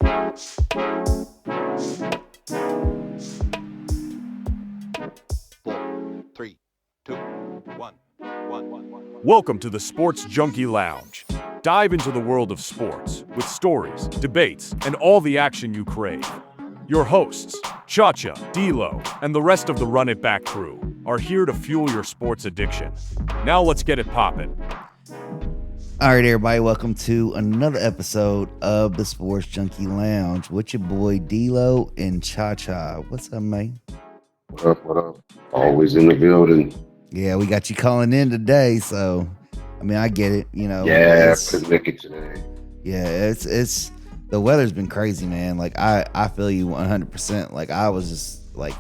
Three, two, one. Welcome to the Sports Junkie Lounge. Dive into the world of sports with stories, debates, and all the action you crave. Your hosts, Cha-Cha, D-Lo, and the rest of the Run It Back crew are here to fuel your sports addiction. Now let's get it poppin'. All right, everybody, welcome to another episode of the Sports Junkie Lounge with your boy D-Lo and Cha-Cha. What's up, man? What up, what up? Always in the building. Yeah, we got you calling in today, so, I mean, I get it, you know. Yeah, couldn't make it today. Yeah, it's the weather's been crazy, man. Like, I feel you 100%. Like, I was just, like,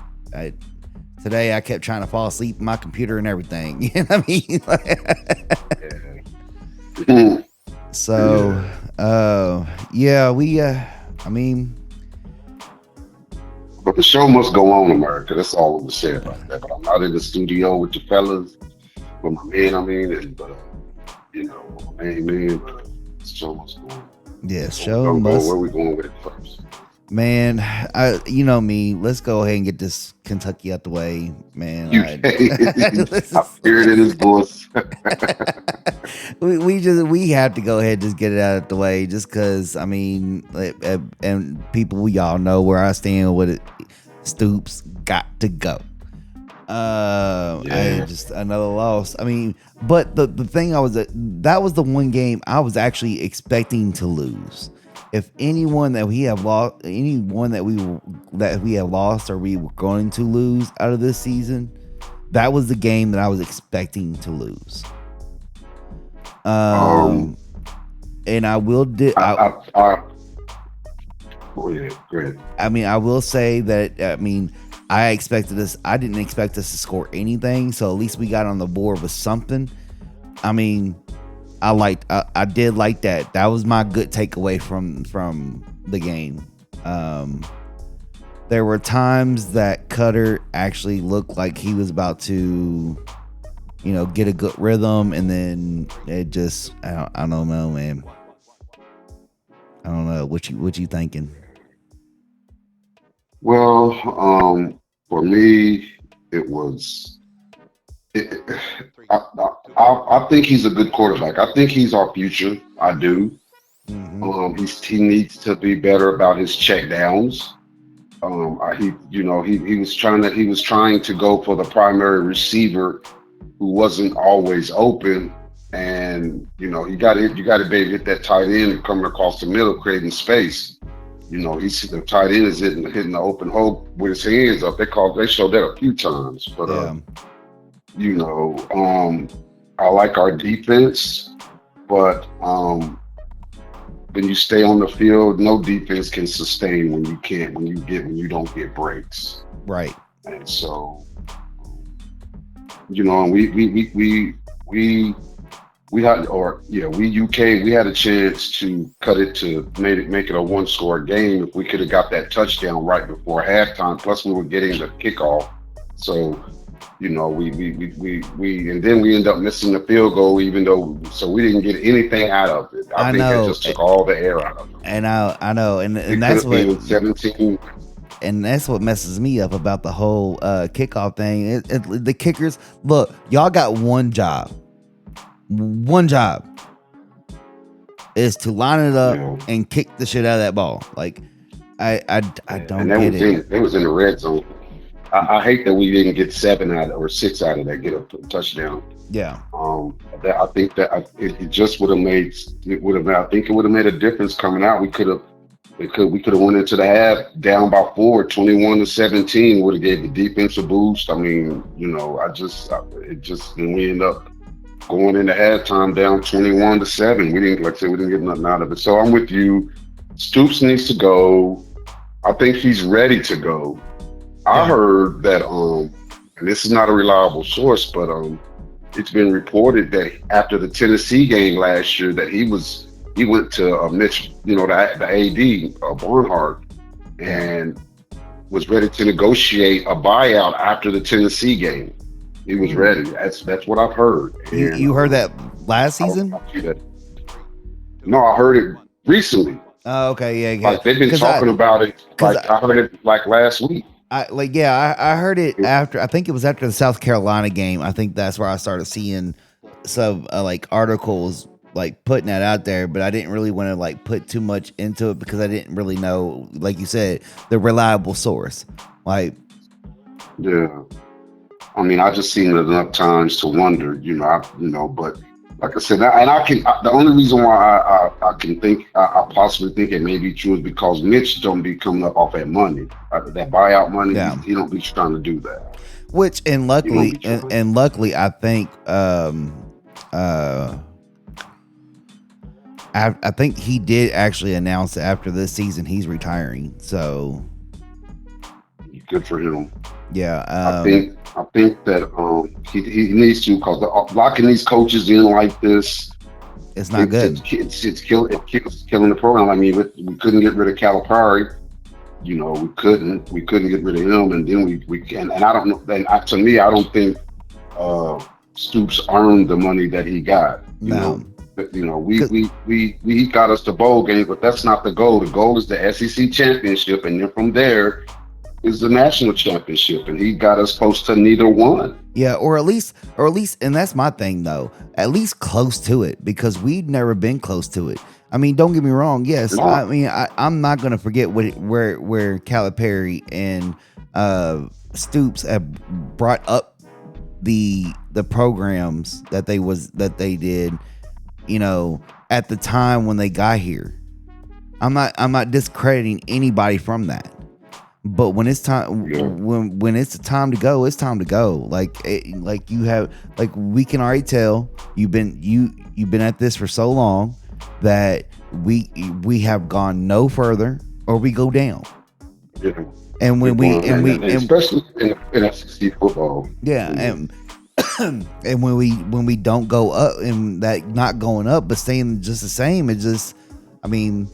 today I kept trying to fall asleep in my computer and everything. You know what I mean? Yeah. So, I mean, but the show must go on, America. That's all I'm gonna say about that. But I'm not in the studio with the fellas, with my man. And my main man. The show must go on. Yeah, show must. Where we going with it first? Man, you know me. Let's go ahead and get this Kentucky out the way, man. I hear it in his voice. we have to go ahead and just get it out of the way, just because, I mean, and people, we all know where I stand with it. Stoops got to go. Just another loss. I mean, but the thing that was the one game I was actually expecting to lose. If anyone that we have lost, or we were going to lose out of this season, that was the game that I was expecting to lose. And I will go ahead. I mean, I will say that, I expected this. I didn't expect us to score anything, so at least we got on the board with something. I mean, I did like that. That was my good takeaway from the game. There were times that Cutter actually looked like he was about to, get a good rhythm, and then it just, I don't know, man. I don't know. What you thinking? Well, for me, it was. I think he's a good quarterback. I think he's our future. I do. Mm-hmm. He needs to be better about his check downs. He was trying to go for the primary receiver who wasn't always open, and you got to be able to hit that tight end coming across the middle, creating space. The tight end is hitting the open hole with his hands up. They showed that a few times, but I like our defense, but when you stay on the field, no defense can sustain when you don't get breaks. Right. And so, we had a chance to cut it to make it a one-score game if we could have got that touchdown right before halftime. Plus, we were getting the kickoff, so and then we end up missing the field goal, so we didn't get anything out of it. I think it just took all the air out of it. And I know, and that's what 17. And that's what messes me up about the whole kickoff thing. The kickers, look, y'all got one job. One job is to line it up and kick the shit out of that ball. Like, I don't get it. It was in the red zone. I hate that we didn't get 6 out of that, get a touchdown. Yeah. I think that it just would have made a difference coming out. We could have went into the half down by 4, 21-17. Would have gave the defense a boost. I mean, then we end up going into halftime down 21-7. We didn't get nothing out of it. So I'm with you. Stoops needs to go. I think he's ready to go. I heard that, and this is not a reliable source, but it's been reported that after the Tennessee game last year, that he went to Mitch, the AD, Barnhart, and was ready to negotiate a buyout after the Tennessee game. He was ready. That's what I've heard. You heard that last season? No, I heard it recently. Oh, okay, yeah, Like they've been because talking about it. because Like I heard it like last week. I heard it after. I think it was after the South Carolina game. I think that's where I started seeing some like articles like putting that out there, but I didn't really want to like put too much into it because I didn't really know, like you said, the reliable source. Like, Yeah. I mean, I just seen it enough times to wonder, but like I said, the only reason why I can think, I possibly think it may be true is because Mitch don't be coming up off that money, that buyout money. Yeah. He don't be trying to do that. which and He don't luckily be trying. and luckily, I think I think he did actually announce that after this season he's retiring. So Good for him. yeah, I think that he needs to, because locking these coaches in like this, it's not good. It's killing the program. I mean, we couldn't get rid of Calipari. We couldn't get rid of him, and then we can. And I don't know. To me, I don't think Stoops earned the money that he got. We got us the bowl game, but that's not the goal. The goal is the SEC championship, and then from there is the national championship, and he got us close to neither one. Yeah, or at least, and that's my thing though. At least close to it, because we've never been close to it. I mean, don't get me wrong. Yes, No. I mean, I'm not gonna forget where Calipari and Stoops have brought up the programs that they did. At the time when they got here. I'm not discrediting anybody from that. But when it's time, when it's time to go, it's time to go. Like we can already tell you've been at this for so long that we have gone no further or we go down. Yeah. And when and especially in SEC football. Yeah, and and when we don't go up, and that not going up but staying just the same, it just, I mean.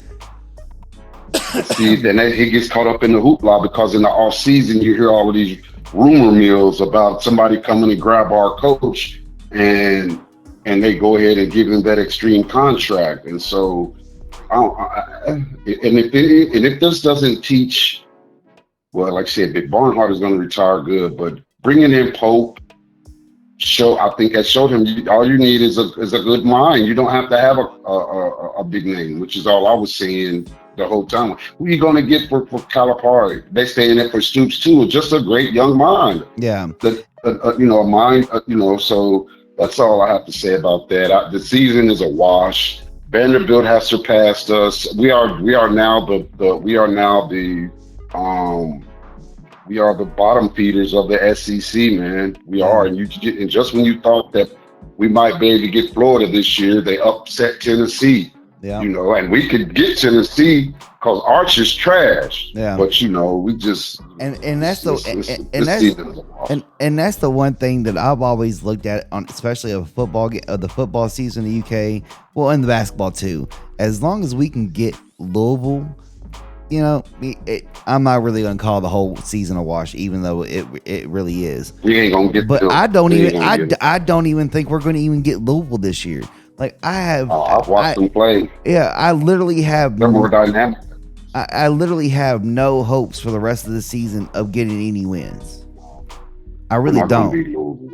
See, then he gets caught up in the hoopla, because in the off season you hear all of these rumor mills about somebody coming and grab our coach, and they go ahead and give him that extreme contract. And so, if this doesn't teach, well, like I said, Barnhart is going to retire good, but bringing in Pope, I think that showed him all you need is a good mind. You don't have to have a big name, which is all I was saying the whole time. Who are you going to get for Calipari? They saying it for Stoops too. Just a great young mind. Yeah. A mind. So that's all I have to say about that. The season is a wash. Vanderbilt has surpassed us. We are now the bottom feeders of the SEC, man. We are, and just when you thought that we might be able to get Florida this year, they upset Tennessee. Yeah. And we could get Tennessee because Archer's trash. Yeah. But we just and that's that's the one thing that I've always looked at on, especially of the football season in the UK, well, in the basketball too. As long as we can get Louisville, I'm not really gonna call the whole season a wash, even though it really is. We ain't gonna get. But I don't even think we're gonna even get Louisville this year. Like I've watched them play. Yeah, I literally have. They're more dynamic. I literally have no hopes for the rest of the season of getting any wins. I really don't.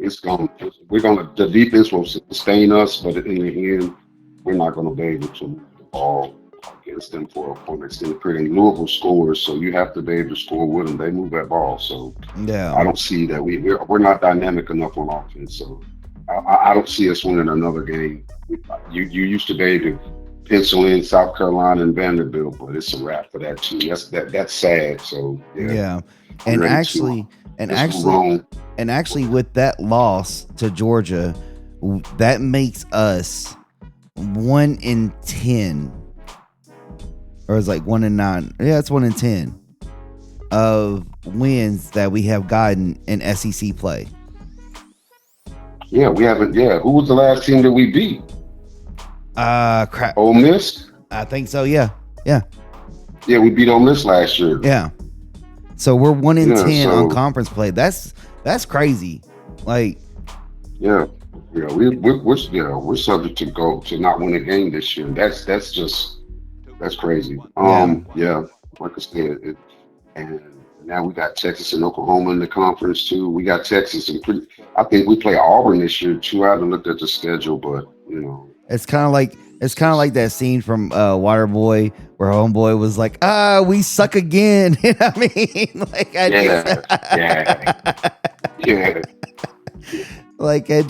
It's going. The defense will sustain us, but in the end, we're not going to be able to move the ball against them for an extended period. And Louisville scores, so you have to be able to score with them. They move that ball, so yeah. I don't see that we're not dynamic enough on offense. So I don't see us winning another game. You used to be able to pencil in South Carolina and Vanderbilt, but it's a wrap for that too. That's sad. So yeah. And actually, with that loss to Georgia, that makes us 1-10, or it's like 1-9. Yeah, it's 1-10 of wins that we have gotten in SEC play. Yeah, we haven't. Yeah, who was the last team that we beat? Crap. Ole Miss? I think so. Yeah. Yeah, we beat Ole Miss last year. Yeah. So we're 1-10 on conference play. That's crazy. Like. Yeah. We're subject to not win a game this year. That's just That's crazy. Yeah. Yeah, like I said, and now we got Texas and Oklahoma in the conference too. We got Texas and I think we play Auburn this year too. I haven't looked at the schedule, but It's kind of like that scene from Waterboy where Homeboy was like, we suck again. You know what I mean? Like I just yeah, yeah, yeah. like I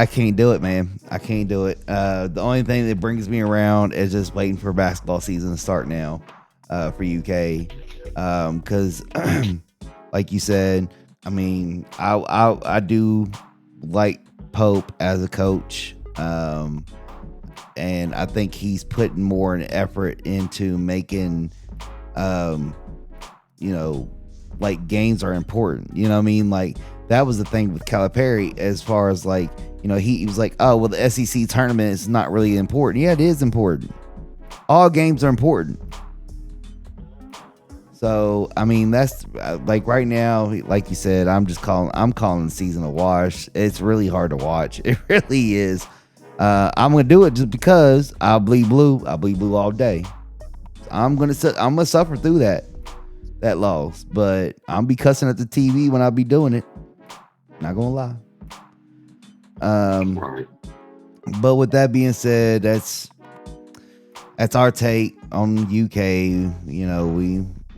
can't do it, man. I can't do it. The only thing that brings me around is just waiting for basketball season to start now for UK. Because like you said, I mean, I do like Pope as a coach. And I think he's putting more an effort into making like games are important. You know what I mean? Like that was the thing with Calipari as far as like, he was like, oh, well, the SEC tournament is not really important. Yeah, it is important. All games are important. So, I mean, that's like right now, like you said, I'm calling the season a wash. It's really hard to watch. It really is. I'm going to do it just because I'll bleed blue. I'll bleed blue all day. I'm going to suffer through that loss, but I'm be cussing at the TV when I be doing it. Not going to lie. But with that being said, that's our take on UK.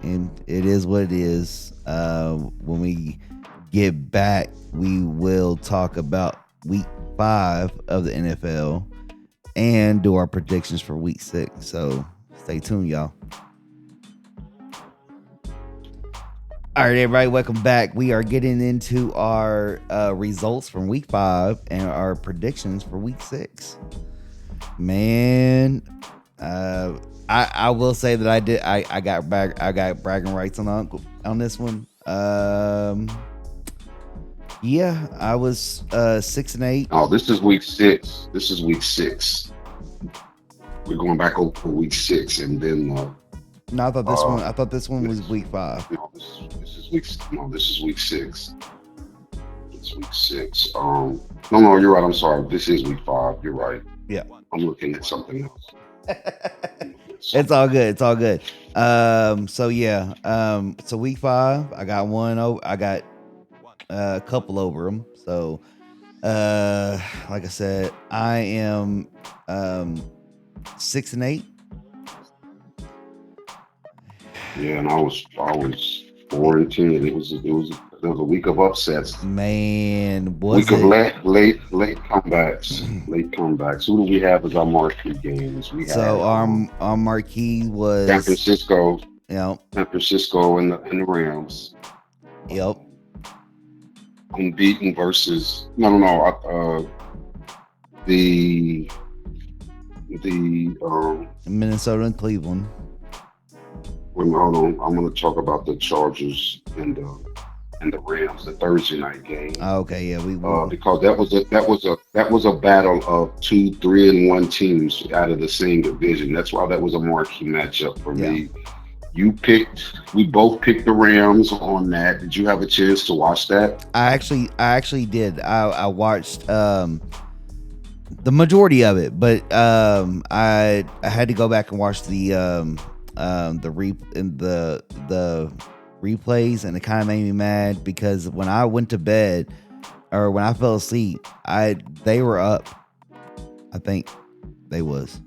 And it is what it is. When we get back, we will talk about week 5 of the NFL and do our predictions for week 6. So stay tuned, y'all. All right, everybody, welcome back. We are getting into our results from week 5 and our predictions for week 6. Man, I will say that I got bragging rights on this one. Yeah, I was 6-8. Oh, this is week 6. This is week 6. We're going back over week 6, and then. No, I thought this one was week 5. No, this is week. No, this is week 6. It's week 6. No, you're right. I'm sorry. This is week 5. You're right. Yeah, I'm looking at something else. It's all good. It's all good. So yeah. So week 5, I got one. I got a couple over them. So, like I said, I am 6-8. Yeah, and I was 4-10. It was a week of upsets. Man, week of late comebacks. Late comebacks. Who do we have as our marquee games? Our marquee was San Francisco. Yep. San Francisco and the Rams. Yep. Unbeaten versus the Minnesota and Cleveland. Hold on. I'm going to talk about the Chargers and the Rams, the Thursday night game. Okay, yeah, we because that was a battle of 2 3-1 teams out of the same division. That's why that was a marquee matchup for me. We both picked the Rams on that. Did you have a chance to watch that? I actually did. I watched the majority of it, but I had to go back and watch the replays, and it kind of made me mad because when I went to bed or when I fell asleep, they were up. I think they was.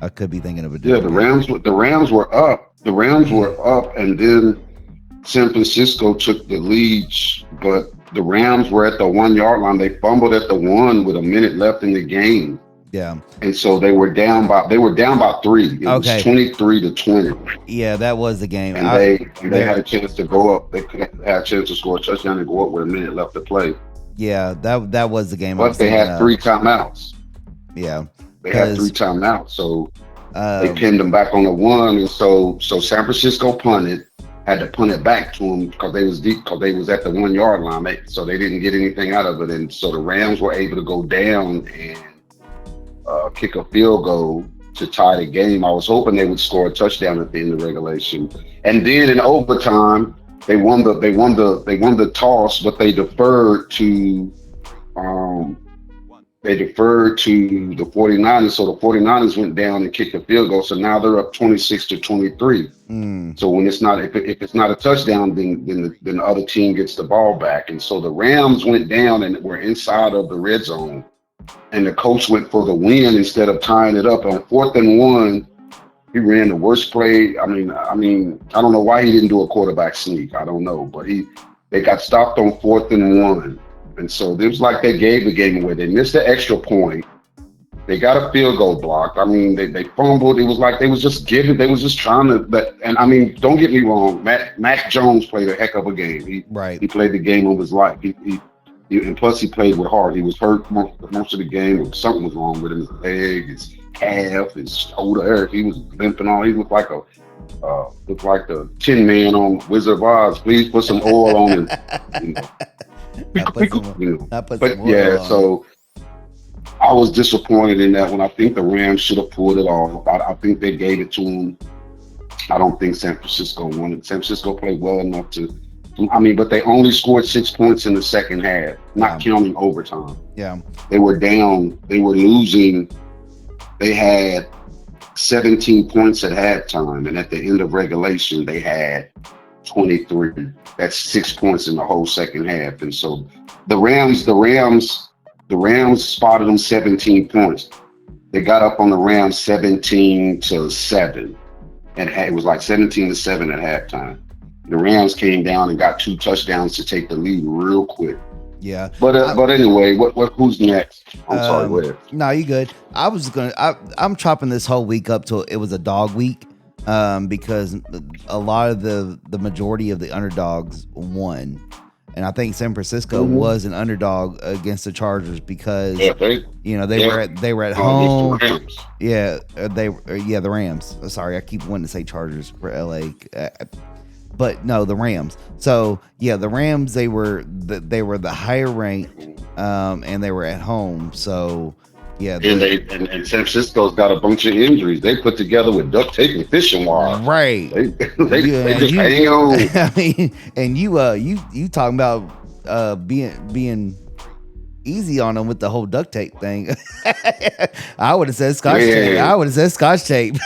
I could be thinking of a different game. The Rams were up. The Rams were up, and then San Francisco took the lead, but the Rams were at the 1 yard line. They fumbled at the 1 with a minute left in the game. Yeah. And so they were down by 3. It was 23-20. Yeah, that was the game. And they had a chance to go up. They had a chance to score a touchdown and go up with a minute left to play. Yeah, that was the game. But they had 3 timeouts. Yeah. They had 3 timeouts. So they pinned them back on the 1. And so San Francisco punted, had to punt it back to them because they was deep, because they was at the 1 yard line. So they didn't get anything out of it. And so the Rams were able to go down and kick a field goal to tie the game. I was hoping they would score a touchdown at the end of regulation, and then in overtime they won the toss, but they deferred to they deferred to the 49ers, so the 49ers went down and kicked a field goal. So now they're up 26-23. So when it's not, if it's not a touchdown, then the other team gets the ball back. And so the Rams went down and were inside of the red zone, and the coach went for the win instead of tying it up on 4th and 1. He ran the worst play. I mean, I don't know why he didn't do a quarterback sneak. I don't know, but they got stopped on 4th and 1. And so it was like they gave the game away. They missed the extra point. They got a field goal blocked. I mean, they fumbled. It was like they was just trying to. And I mean, don't get me wrong. Mac Jones played a heck of a game. He played the game of his life. And plus he played with heart. He was hurt most of the game. Something was wrong with him. His leg, his calf, his shoulder. He was limping on. He looked like the Tin Man on Wizard of Oz. Please put some oil on him. You know. So I was disappointed in that one. I think the Rams should have pulled it off. I think they gave it to them. I don't think San Francisco won it. San Francisco played well enough but they only scored 6 points in the second half, not counting overtime. Yeah. They were down. They were losing. They had 17 points at halftime, and at the end of regulation, they had 23. That's 6 points in the whole second half. And so the Rams spotted them 17 points. They got up on the Rams 17-7, and it was like 17-7 at halftime. The Rams came down and got 2 touchdowns to take the lead real quick. Yeah. But anyway, who's next? I'm sorry, go ahead. No, you good. I'm chopping this whole week up till it was a dog week. Because a lot of the majority of the underdogs won, and I think San Francisco was an underdog against the Chargers because they were at home. The Rams. Sorry, I keep wanting to say Chargers for LA, but no, the Rams. So the Rams they were the higher ranked, and they were at home. So. Yeah, and San Francisco's got a bunch of injuries. They put together with duct tape and fishing wire. Right. They just hang on. I mean, and you talking about being easy on them with the whole duct tape thing. I would have said Scotch tape.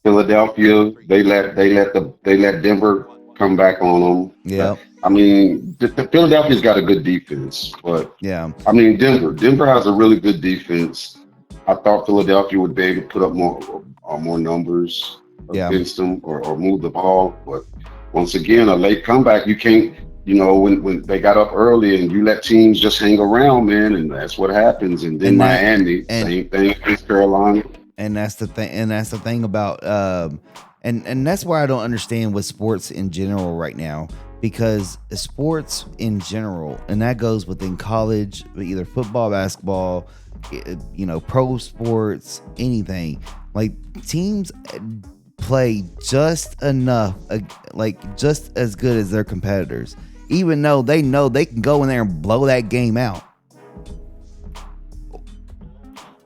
Philadelphia, they let Denver come back on them. Yeah. I mean, the Philadelphia's got a good defense, but I mean, Denver has a really good defense. I thought Philadelphia would be able to put up more numbers against them or move the ball. But once again, a late comeback, you can't, when they got up early and you let teams just hang around, man, and that's what happens. And then Miami, same thing against Carolina. And that's the thing about and that's why I don't understand with sports in general right now. Because sports in general, and that goes within college, either football, basketball, pro sports, anything, like teams play just enough, like just as good as their competitors, even though they know they can go in there and blow that game out.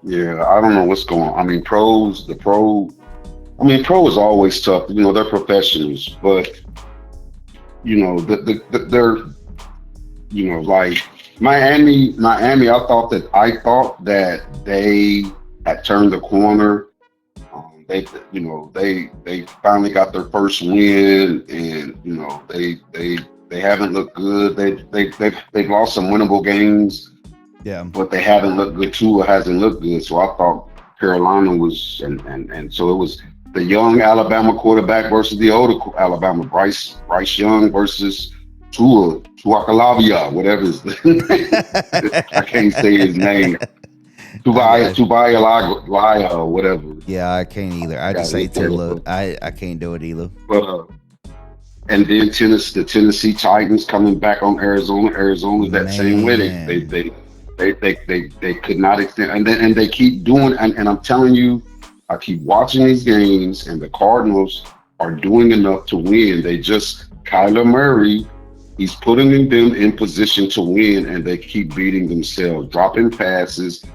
Yeah, I don't know what's going on. I mean, pro is always tough. They're professionals, but they're like Miami. I thought that they had turned the corner. They finally got their first win, and they haven't looked good. They've lost some winnable games. Yeah, but they haven't looked good. Tua hasn't looked good. So I thought Carolina was, and so it was the young Alabama quarterback versus the older Alabama, Bryce Young versus Tuakalavia, whatever his name. I can't say his name. Tubaya or whatever. Yeah, I can't either. I just say Tula. I can't do it either. But and then the Tennessee Titans coming back on Arizona. Arizona's that same way. They could not extend, and they keep doing. And I'm telling you, I keep watching these games, and the Cardinals are doing enough to win. Kyler Murray, he's putting them in position to win, and they keep beating themselves, dropping passes,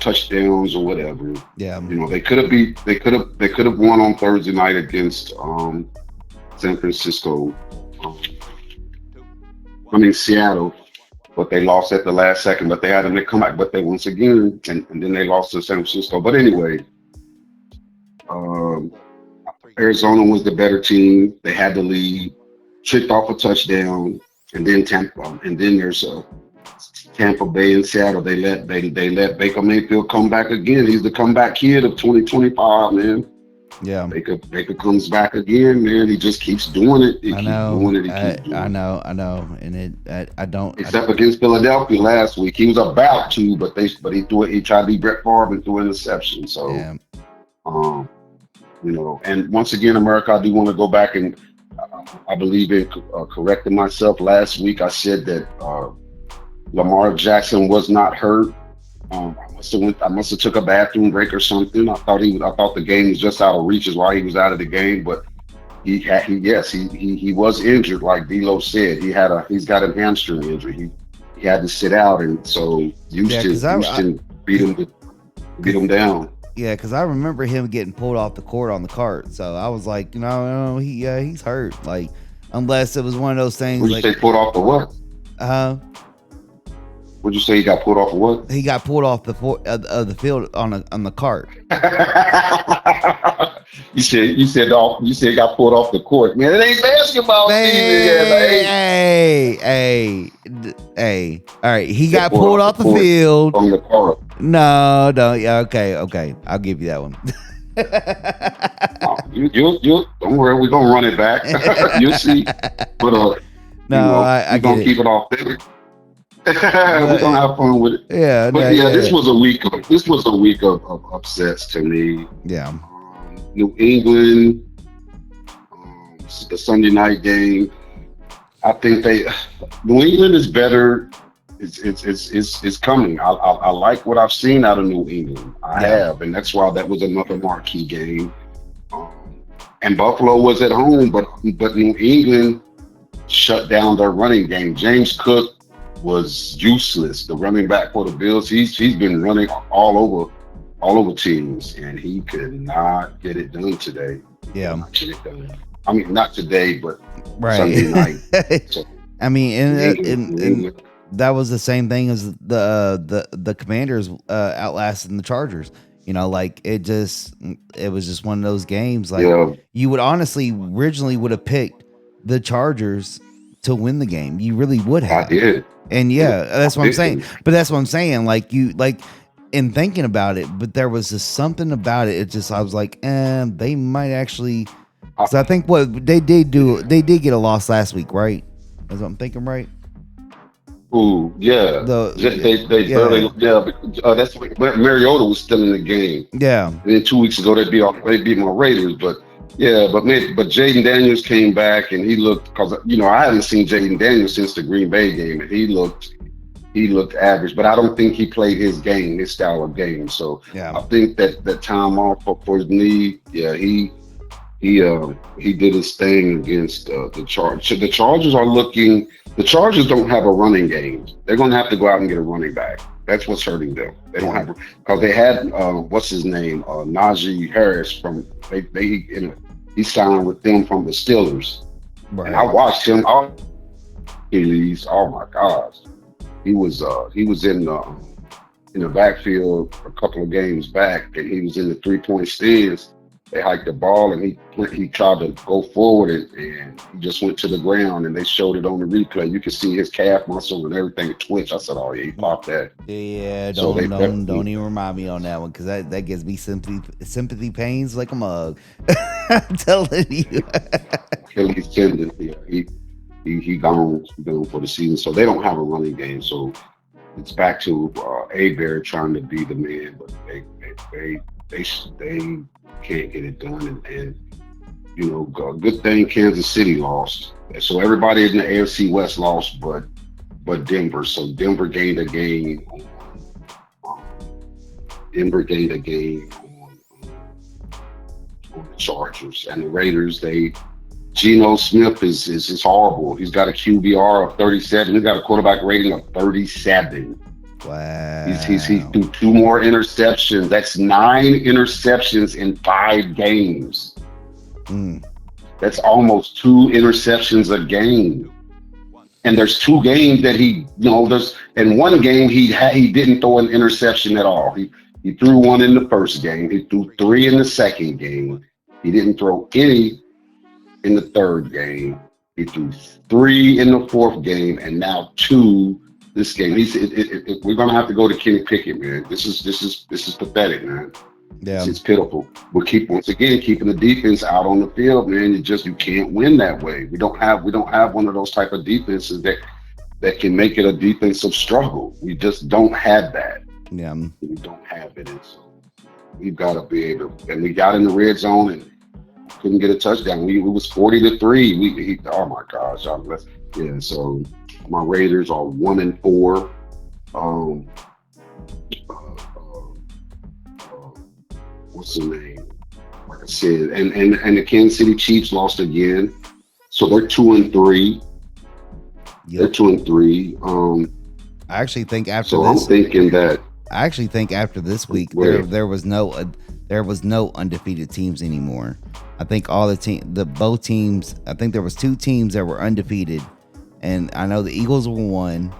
touchdowns or whatever. Yeah. They could have won on Thursday night against San Francisco. Seattle. but they lost at the last second. But they had them to come back, but they once again, and then they lost to San Francisco. But anyway, um, Arizona was the better team. They had the lead, tricked off a touchdown, and then there's Tampa Bay and Seattle. They let Baker Mayfield come back again. He's the comeback kid of 2025, man. Yeah. Baker comes back again, man. He just keeps doing it. I know. I know. And I don't. Except against Philadelphia last week, he was about to, but he threw it. He tried to be Brett Favre and threw an interception. So, Yeah. And once again, America, I do want to go back and I believe in correcting myself. Last week, I said that Lamar Jackson was not hurt. I must have took a bathroom break or something. I thought the game was just out of reach is why he was out of the game. But he was injured, like D'Lo said. He's got a hamstring injury. He had to sit out, and so Houston beat him down. Yeah, because I remember him getting pulled off the court on the cart. So I was like, he's hurt. Like, unless it was one of those things. Would you say pulled off the what? Would you say he got pulled off of what? He got pulled off the field on the cart. You said he got pulled off the court. Man, it ain't basketball season. Hey. All right, he got pulled off the field on the court. No, yeah, okay. I'll give you that one. You don't worry, we're gonna run it back. You'll see. But I gonna keep it off there. We're gonna have fun with it. Yeah, this was a week of upsets to me. Yeah. New England, the Sunday night game. I think New England is better. It's coming. I like what I've seen out of New England. I have, and that's why that was another marquee game. And Buffalo was at home, but New England shut down their running game. James Cook was useless. The running back for the Bills, he's been running all over teams, and he could not get it done today. Yeah, I mean, not today, but right. Sunday night. So, I mean, and that was the same thing as the Commanders outlasting the Chargers. Like it was just one of those games. Like you would honestly originally would have picked the Chargers to win the game. You really would have. I did. And that's what I'm saying. But that's what I'm saying. Like in thinking about it, but there was just something about it. I was like, they might actually. So I think what they did get a loss last week, right? That's what I'm thinking, right? Ooh, yeah. That's when Mariota was still in the game. Yeah. And then 2 weeks ago they beat my Raiders, but Jaden Daniels came back and he looked, because I haven't seen Jaden Daniels since the Green Bay game, and he looked average, but I don't think he played his style of game. So I think that time off for his knee, he did his thing against the Chargers. The Chargers don't have a running game. They're going to have to go out and get a running back. That's what's hurting them. They don't have, because they had what's his name, Najee Harris from he signed with them from the Steelers. Right. And I watched him. Oh my gosh, he was in the backfield a couple of games back, and he was in the 3-point stands. They hiked the ball, and he tried to go forward, and he just went to the ground, and they showed it on the replay. You could see his calf muscle and everything twitch. I said, "Oh yeah, he popped that." Yeah, don't even remind me on that one, because that gives me sympathy pains like a mug. I'm telling you. Achilles tendon. Yeah, he gone for the season, so they don't have a running game. So it's back to Bear trying to be the man, but they can't get it done, and good thing Kansas City lost. So everybody in the AFC West lost, but Denver. So Denver gained a game on the Chargers, and the Raiders. Geno Smith is horrible. He's got a QBR of 37. He's got a quarterback rating of 37. Wow. He's threw 2 more interceptions. That's 9 interceptions in 5 games. That's almost 2 interceptions a game. And there's 2 games that there's in one game he didn't throw an interception at all. He threw one in the first game. He threw 3 in the second game. He didn't throw any in the third game. He threw 3 in the fourth game, and now 2 this game. We're gonna have to go to Kenny Pickett, man. This is pathetic, man. Yeah. It's pitiful. We'll keeping the defense out on the field, man. You can't win that way. We don't have one of those type of defenses that can make it a defensive struggle. We just don't have that. Yeah. We don't have it, and so we've got to be able. And we got in the red zone and couldn't get a touchdown. It was 40-3. Oh my gosh! So my Raiders are 1-4. What's the name? Like I said, and the Kansas City Chiefs lost again, so they're 2-3. Yep. They're 2-3. I actually think after so this, I'm thinking that. I actually think after this week there was no undefeated teams anymore. I think both teams. I think there was 2 teams that were undefeated, and I know the Eagles were one,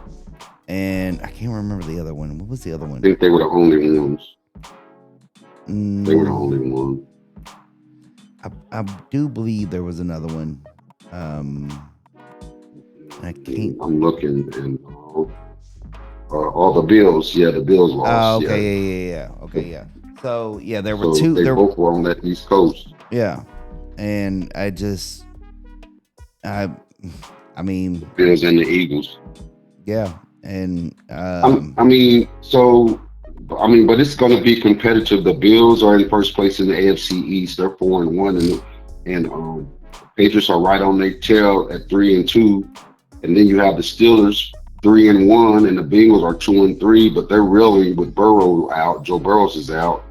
and I can't remember the other one. What was the other one? I think they were the only ones. They were the only one. I do believe there was another one. I can't. I'm looking, and all the Bills. Yeah, the Bills lost. Oh, okay, yeah. Okay, yeah. So yeah, there were 2. They both were on that East Coast. Yeah, and I mean, The Bills and the Eagles. yeah, and but it's going to be competitive. The Bills are in first place in the AFC East. They're 4-1, and Patriots are right on their tail at 3-2, and then you have the Steelers 3-1, and the Bengals are 2-3. But they're really, with Burrow out, Joe Burrows is out.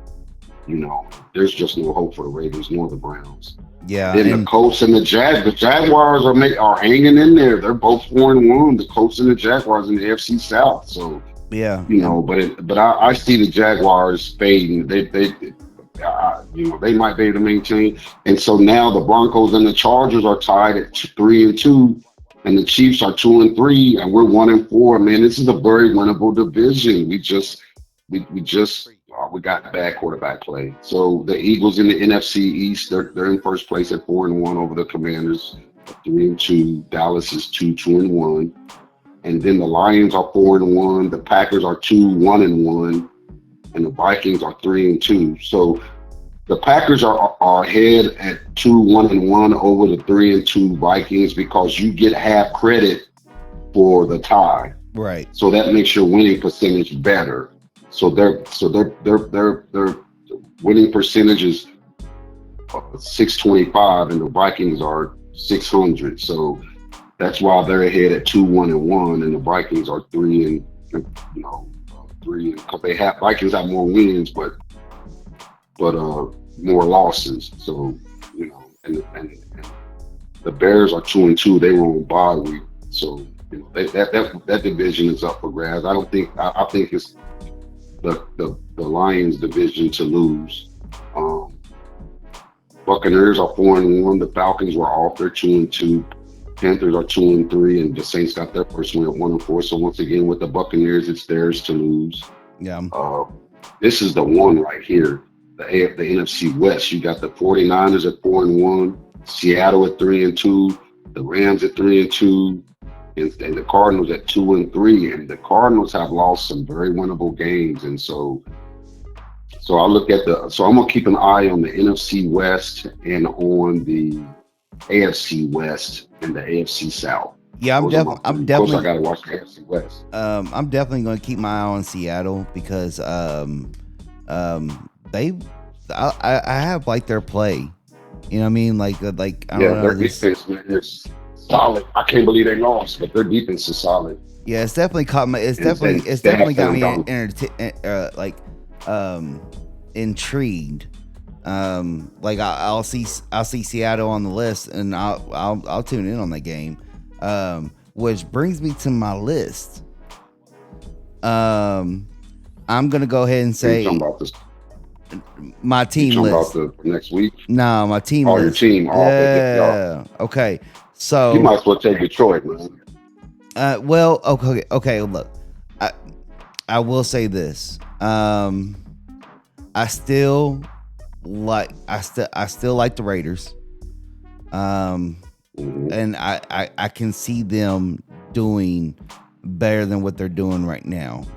There's just no hope for the Raiders nor the Browns. yeah. Then the Colts and the Jaguars are hanging in there. They're both 4-1. The Colts and the Jaguars in the AFC South. So. Yeah, but I see the Jaguars fading. They might be able to maintain, and so now the Broncos and the Chargers are tied at 3-2, and the Chiefs are 2-3, and we're 1-4. Man, this is a very winnable division. We got bad quarterback play. So the Eagles in the NFC East, they're in first place at 4-1 over the Commanders, 3-2. Dallas is 2-1. And then the Lions are 4-1. The Packers are 2-1-1, and the Vikings are 3-2. So the Packers are ahead at 2-1-1 over the 3-2 Vikings because you get half credit for the tie. right. So that makes your winning percentage better. So their winning percentage is 625, and the Vikings are 600. So that's why they're ahead at 2-1-1, and the Vikings are 3 because Vikings have more wins, but more losses. So and the Bears are 2-2. They were on bye week, so that division is up for grabs. I think it's the Lions division to lose. Buccaneers are 4-1. The Falcons were off. They're 2-2. Panthers are 2-3, and the Saints got their first win at 1-4. So once again, with the Buccaneers, it's theirs to lose. Yeah. This is the one right here, the NFC West. You got the 49ers at 4-1, Seattle at 3-2, the Rams at 3-2, and the Cardinals at 2-3. And the Cardinals have lost some very winnable games, and so I look at so I'm gonna keep an eye on the NFC West and on the AFC West and the AFC South. Yeah, I'm definitely. Of course, I gotta watch the AFC West. I'm definitely going to keep my eye on Seattle because I have like their play. You know what I mean? Like I don't know. Their defense, man, is solid. I can't believe they lost, but their defense is solid. Yeah, it's definitely caught my. It's definitely got me intrigued. Like I'll see Seattle on the list, and I'll tune in on that game. Which brings me to my list. I'm gonna go ahead and say my team list. About the next week? No, my team list. Your team. Yeah. Okay. So you might as well take Detroit, man. Well, okay. Look, I will say this. I still like the Raiders. And I can see them doing better than what they're doing right now.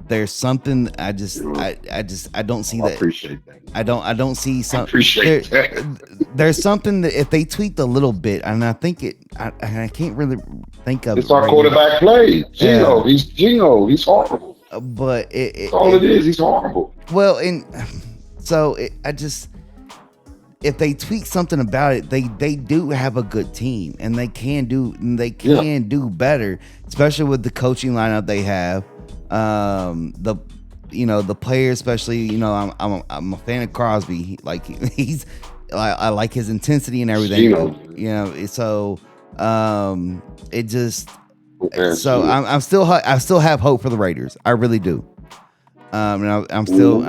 There's something I don't see I that. appreciate that. I don't see I some. appreciate that. There's something that if they tweaked a little bit, and I think I can't really think of It's it our right quarterback play. Gino, he's horrible. now. But That's all it is. He's horrible. well, and so if they tweak something about it, they do have a good team, and they can do do better, especially with the coaching lineup they have. The players, especially, I'm a fan of Crosby. I like his intensity and everything. So it just I still have hope for the Raiders. I really do. And I'm still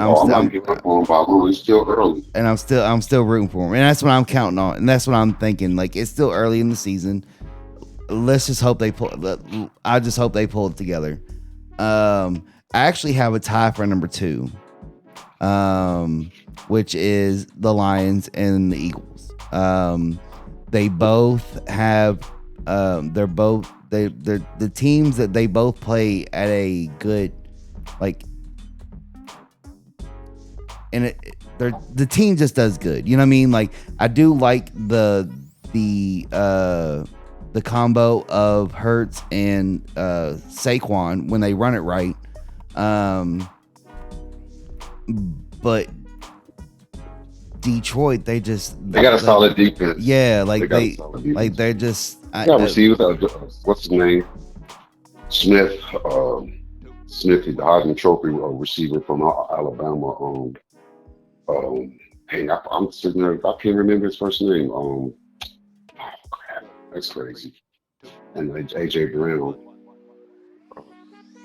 giving up on Babu. It's still early, and I'm still rooting for him, and that's what I'm counting on, and that's what I'm thinking. Like, it's still early in the season. Let's just hope they pull. I just hope they pull it together. I actually have a tie for number 2, which is the Lions and the Eagles. They both have. They're the teams that they both play at a good, like. And the team just does good. You know what I mean? Like, I do like the combo of Hurts and Saquon when they run it right. But Detroit, they got a solid defense. Yeah, they're just. Receivers. What's his name? Smith. Smith, the Heisman Trophy receiver from Alabama. I'm sitting there. I can't remember his first name. Oh crap, that's crazy. And AJ Brown.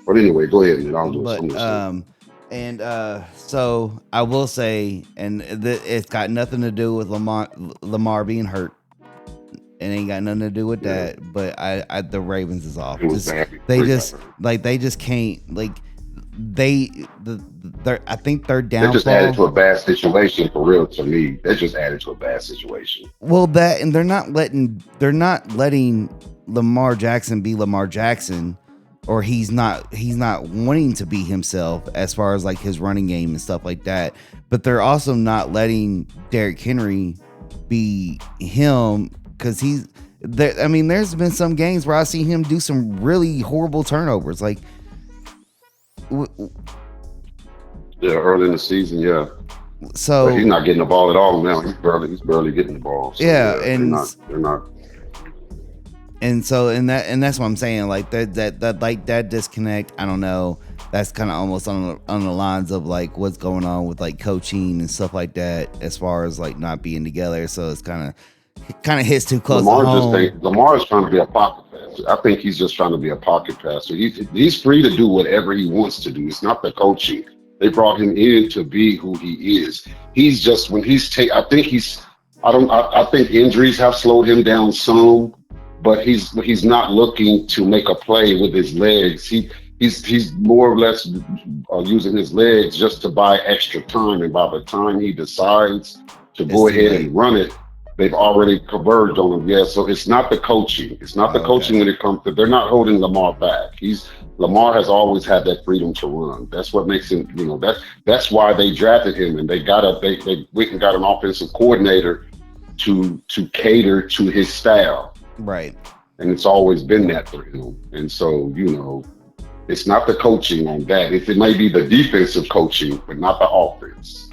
But anyway, go ahead, man. I'll do so I will say, and it's got nothing to do with Lamar being hurt. It ain't got nothing to do with that. But the Ravens is off. They just can't, like. I think they're down. They just added to a bad situation, for real. To me, they just added to a bad situation. Well, and they're not letting Lamar Jackson be Lamar Jackson, or he's not wanting to be himself as far as like his running game and stuff like that. But they're also not letting Derrick Henry be him, because he's there. I mean, there's been some games where I see him do some really horrible turnovers, like. Yeah, early in the season, yeah. So but he's not getting the ball at all now. He's barely getting the ball. So and they're not. And so that's what I'm saying. Like that disconnect. I don't know. That's kind of almost on the lines of like what's going on with like coaching and stuff like that, as far as like not being together. So it's kind of hits too close to home. Lamar is trying to be a pocket passer. I think he's just trying to be a pocket passer. He's free to do whatever he wants to do. It's not the coaching. They brought him in to be who he is. He's just I think injuries have slowed him down some, but he's not looking to make a play with his legs. He's more or less using his legs just to buy extra time, and by the time he decides to go ahead and run it, they've already converged on him. Yeah, so it's not the coaching. It's not the coaching when it comes to. They're not holding Lamar back. Lamar has always had that freedom to run. That's what makes him. That's why they drafted him, and they went and got an offensive coordinator to cater to his style. Right. And it's always been that for him. And so it's not the coaching on that. It may be the defensive coaching, but not the offense.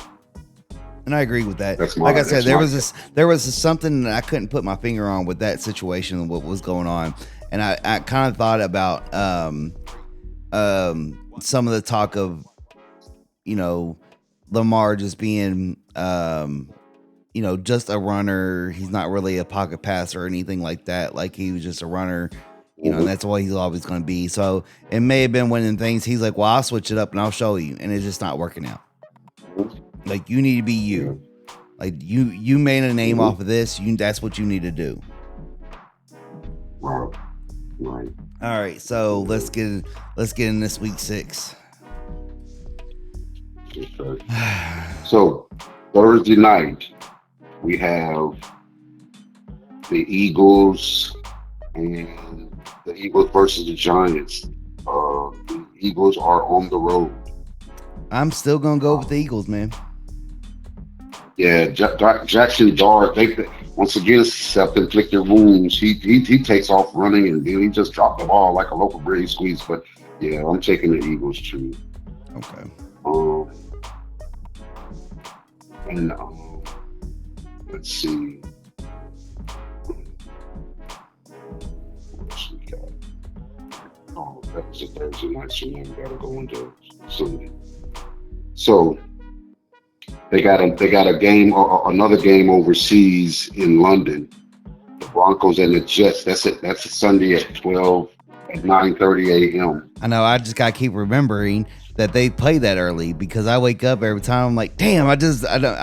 And I agree with that. Like I said, there was something that I couldn't put my finger on with that situation and what was going on. And I kind of thought about some of the talk of, Lamar just being, just a runner. He's not really a pocket passer or anything like that. Like, he was just a runner, and that's what he's always going to be. So it may have been one of the things he's like, well, I'll switch it up and I'll show you. And it's just not working out. Like, you need to be you. Like, you made a name off of this. That's what you need to do. Right. All right, so let's get in this week 6. Okay. So Thursday night we have the Eagles and the Eagles versus the Giants. The Eagles are on the road. I'm still gonna go with the Eagles, man. Yeah, Jackson Dart. They once again self-inflicted wounds. He takes off running and then he just dropped the ball like a local breeze squeeze. But yeah, I'm taking the Eagles too. Okay. Um, and let's see. What else we got? Oh, that was a Thursday night, so now we gotta go into Sunday. So they got a game or another game overseas in London. The Broncos and the Jets. That's it. That's a Sunday at 9:30 a.m. I know. I just gotta keep remembering that they play that early because I wake up every time. I'm like, damn, I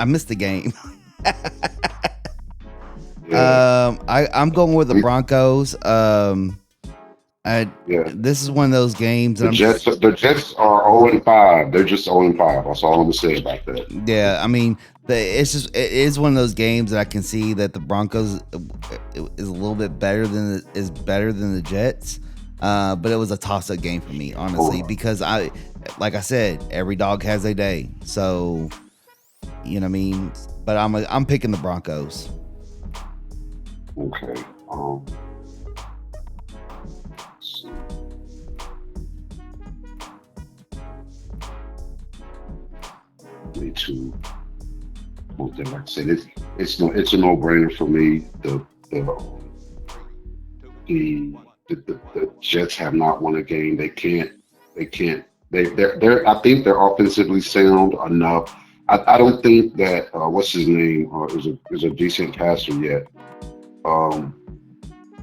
missed the game. Yeah. I'm going with the Broncos. Yeah. This is one of those games. The Jets are 0-5. They're just 0-5. That's all I'm gonna say about that. Yeah, I mean, it is one of those games that I can see that the Broncos is a little bit better than the Jets. But it was a toss-up game for me, honestly, because like I said, every dog has a day. So, you know what I mean. But I'm picking the Broncos. Okay. Me too. Like I said, it's a no-brainer for me. The Jets have not won a game. They can't. They're. I think they're offensively sound enough. I don't think that what's his name is a decent passer yet.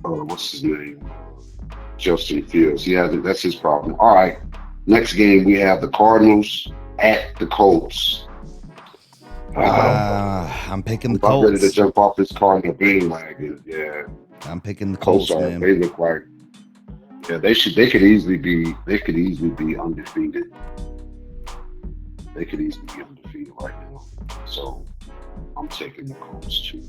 What's his name? Justin Fields. Yeah, that's his problem. All right. Next game we have the Cardinals at the Colts. I'm picking the I'm ready to Colts. jump off this Cardinal bandwagon. Yeah, I'm picking the Colts, man. They look like they could easily be undefeated. They could easily be undefeated right now. So I'm taking the Colts too.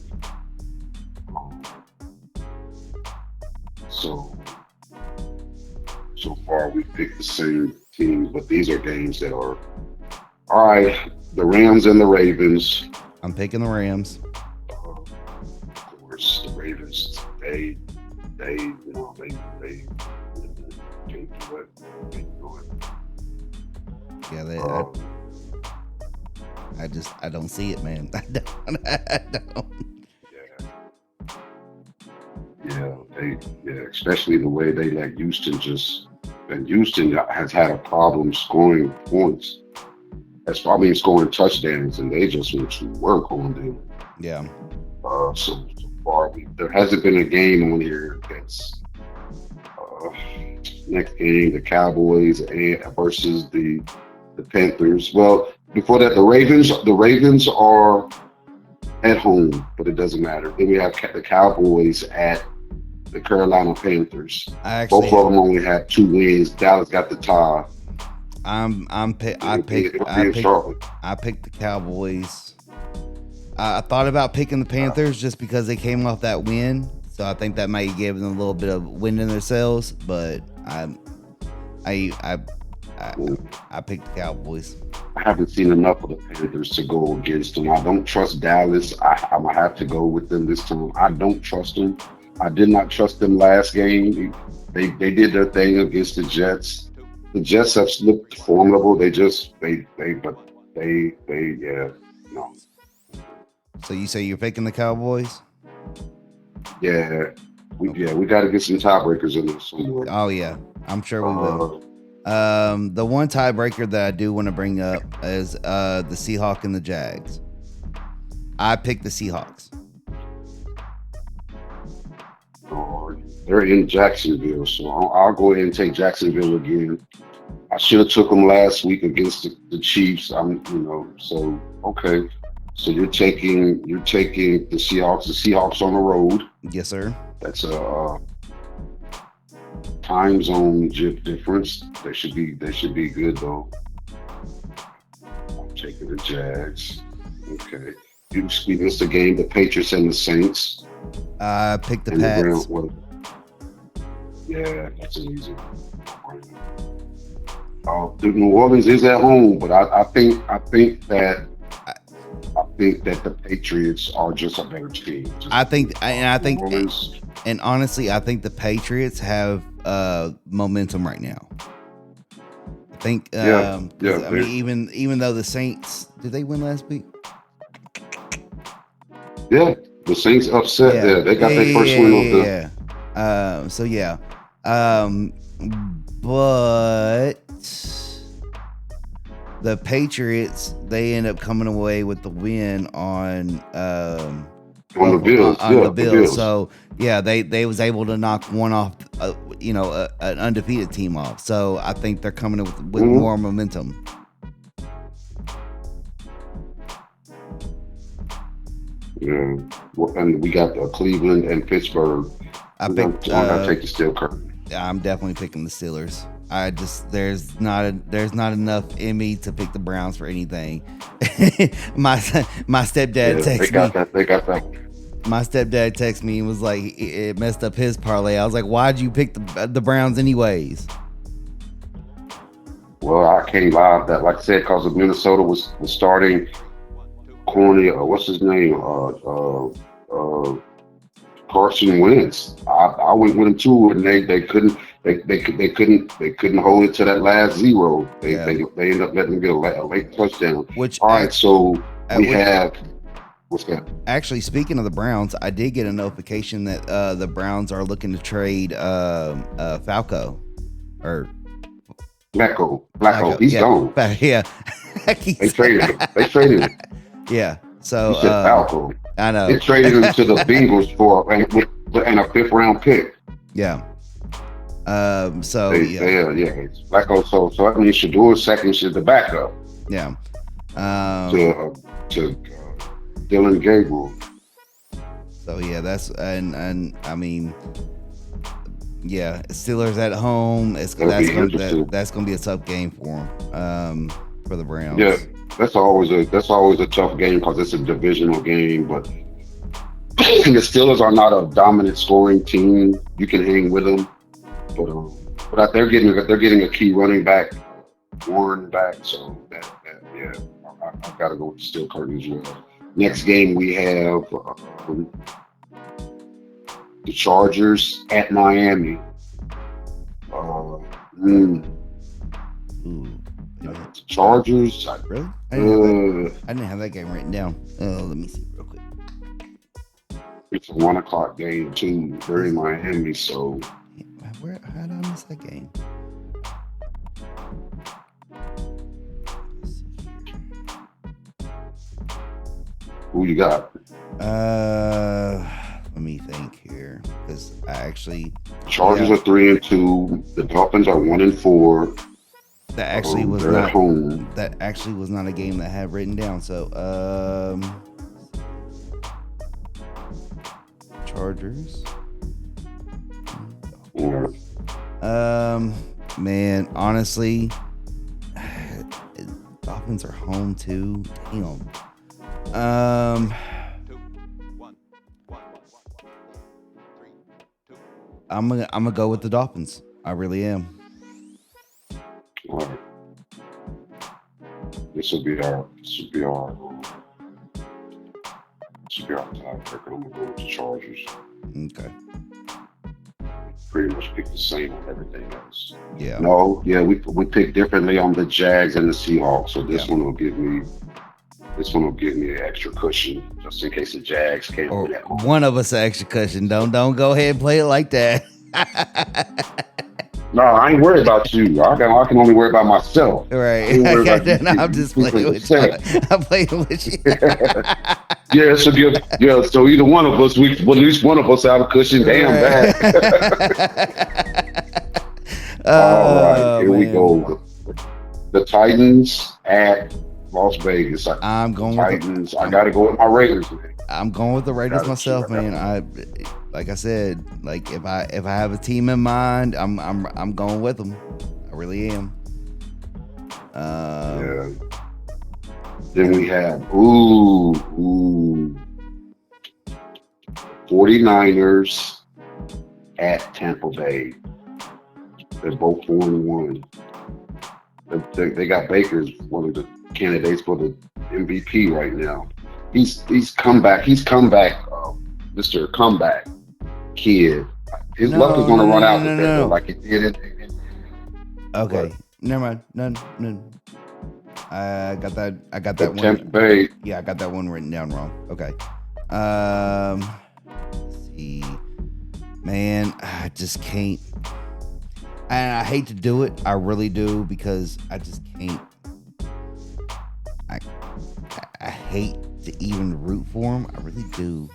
So far we picked the same teams, but these are games that are all right. The Rams and the Ravens. I'm picking the Rams. Of course, the Ravens. They can't do it. Yeah, I don't see it, man. I don't. Yeah, especially the way they let Houston and Houston has had a problem scoring points. That's probably scoring touchdowns, and they just want to work on them. Yeah. So far, there hasn't been a game on here that's next game, the Cowboys versus the Panthers. Well, before that, the Ravens are at home, but it doesn't matter. Then we have the Cowboys at the Carolina Panthers. Both of them only have 2 wins. Dallas got the tie. I picked the Cowboys. I thought about picking the Panthers just because they came off that win, so I think that might give them a little bit of wind in their sails. But I picked the Cowboys. I haven't seen enough of the Panthers to go against them. I don't trust Dallas. I'm gonna have to go with them this time. I don't trust them. I did not trust them last game. They did their thing against the Jets. The Jets have looked formidable. No. So you say you're picking the Cowboys? Yeah, we got to get some tiebreakers in there somewhere. Oh yeah, I'm sure we will. The one tiebreaker that I do want to bring up is the Seahawks and the Jags. I picked the Seahawks. They're in Jacksonville, so I'll go ahead and take Jacksonville again. I should have took them last week against the Chiefs. So okay. So you're taking the Seahawks. The Seahawks on the road. Yes, sir. That's time zone difference. They should be good though. I'm taking the Jags. Okay. We missed the game, the Patriots and the Saints. I picked the And Pats. Browns. Well, yeah, that's an easy one. New Orleans is at home, but I think that the Patriots are just a better team. And honestly, I think the Patriots have momentum right now. I think, I mean, even though the Saints, did they win last week? Yeah, the Saints upset. Yeah, they got their first win of the. But the Patriots, they end up coming away with the win on the Bills. The Bills. So yeah, they was able to knock one off, an undefeated team off. So I think they're coming with more momentum. Yeah, and we got Cleveland and Pittsburgh. I'm gonna take the steel curtain. I'm definitely picking the Steelers. There's not enough in me to pick the Browns for anything. my stepdad texted me. They got that. My stepdad texted me and was like, it messed up his parlay. I was like, why'd you pick the Browns anyways? Well, I can't lie. That, like I said, because of Minnesota was starting corny. What's his name? Carson Wentz. I went with him too, and they couldn't hold it to that last zero. They ended up letting him get a late touchdown. All right, so we have. What's that? Actually, speaking of the Browns, I did get a notification that the Browns are looking to trade Falco or Flacco. He's gone. Yeah, they traded him. Yeah. So you said Falco. I know. They traded him to the Bengals for and a 5th round pick. Yeah. Flacco. So that means Shadour's second should the backup. Yeah. To Dylan Gabriel. So yeah, that's and I mean, yeah, Steelers at home. That's gonna be a tough game for them. For the Browns. Yeah. That's always a tough game because it's a divisional game, but the Steelers are not a dominant scoring team. You can hang with them, but they're getting a key running back, Warren back. So I've got to go with the steel curtain as well. Next game we have the Chargers at Miami. Chargers. Really? I didn't have that game written down. Let me see real quick. It's a 1:00 game too. They're in Miami, so. How did I miss that game? Let's see here. Who you got? Let me think here, because I actually. Chargers are 3-2. The Dolphins are 1-4. That actually was not home. That actually was not a game that I had written down. So, Chargers. Yeah. Man, honestly, Dolphins are home too. Damn. I'm gonna go with the Dolphins. I really am. All right. This will be our tiebreaker. I'm gonna go with the Chargers. Okay. Pretty much pick the same on everything else. Yeah. No, yeah, we picked differently on the Jags and the Seahawks. So this one will give me an extra cushion just in case the Jags can't win that home. One of us an extra cushion. Don't go ahead and play it like that. No, I ain't worried about you. I can only worry about myself. Right. I'm just playing with you. I'm playing with you. Yeah, so either one of us, at least one of us have a cushion. Damn bad. All right, here we go. The Titans at Las Vegas. I'm going Titans. I got to go with my Raiders, man. I'm going with the Raiders myself, man. like I said, like if I have a team in mind, I'm going with them. I really am. Yeah. Then we have 49ers at Tampa Bay. They're both 4-1. They got Baker's one of the candidates for the MVP right now. He's come back. Mr. Comeback kid. His luck is going to run out with that though, like it did. Okay, But, never mind. None. I got that one. Tampa Bay. Yeah, I got that one written down wrong. Okay. Let's see. Man, I just can't. And I hate to do it. I really do, because I just can't. I hate to even root for him. I really do.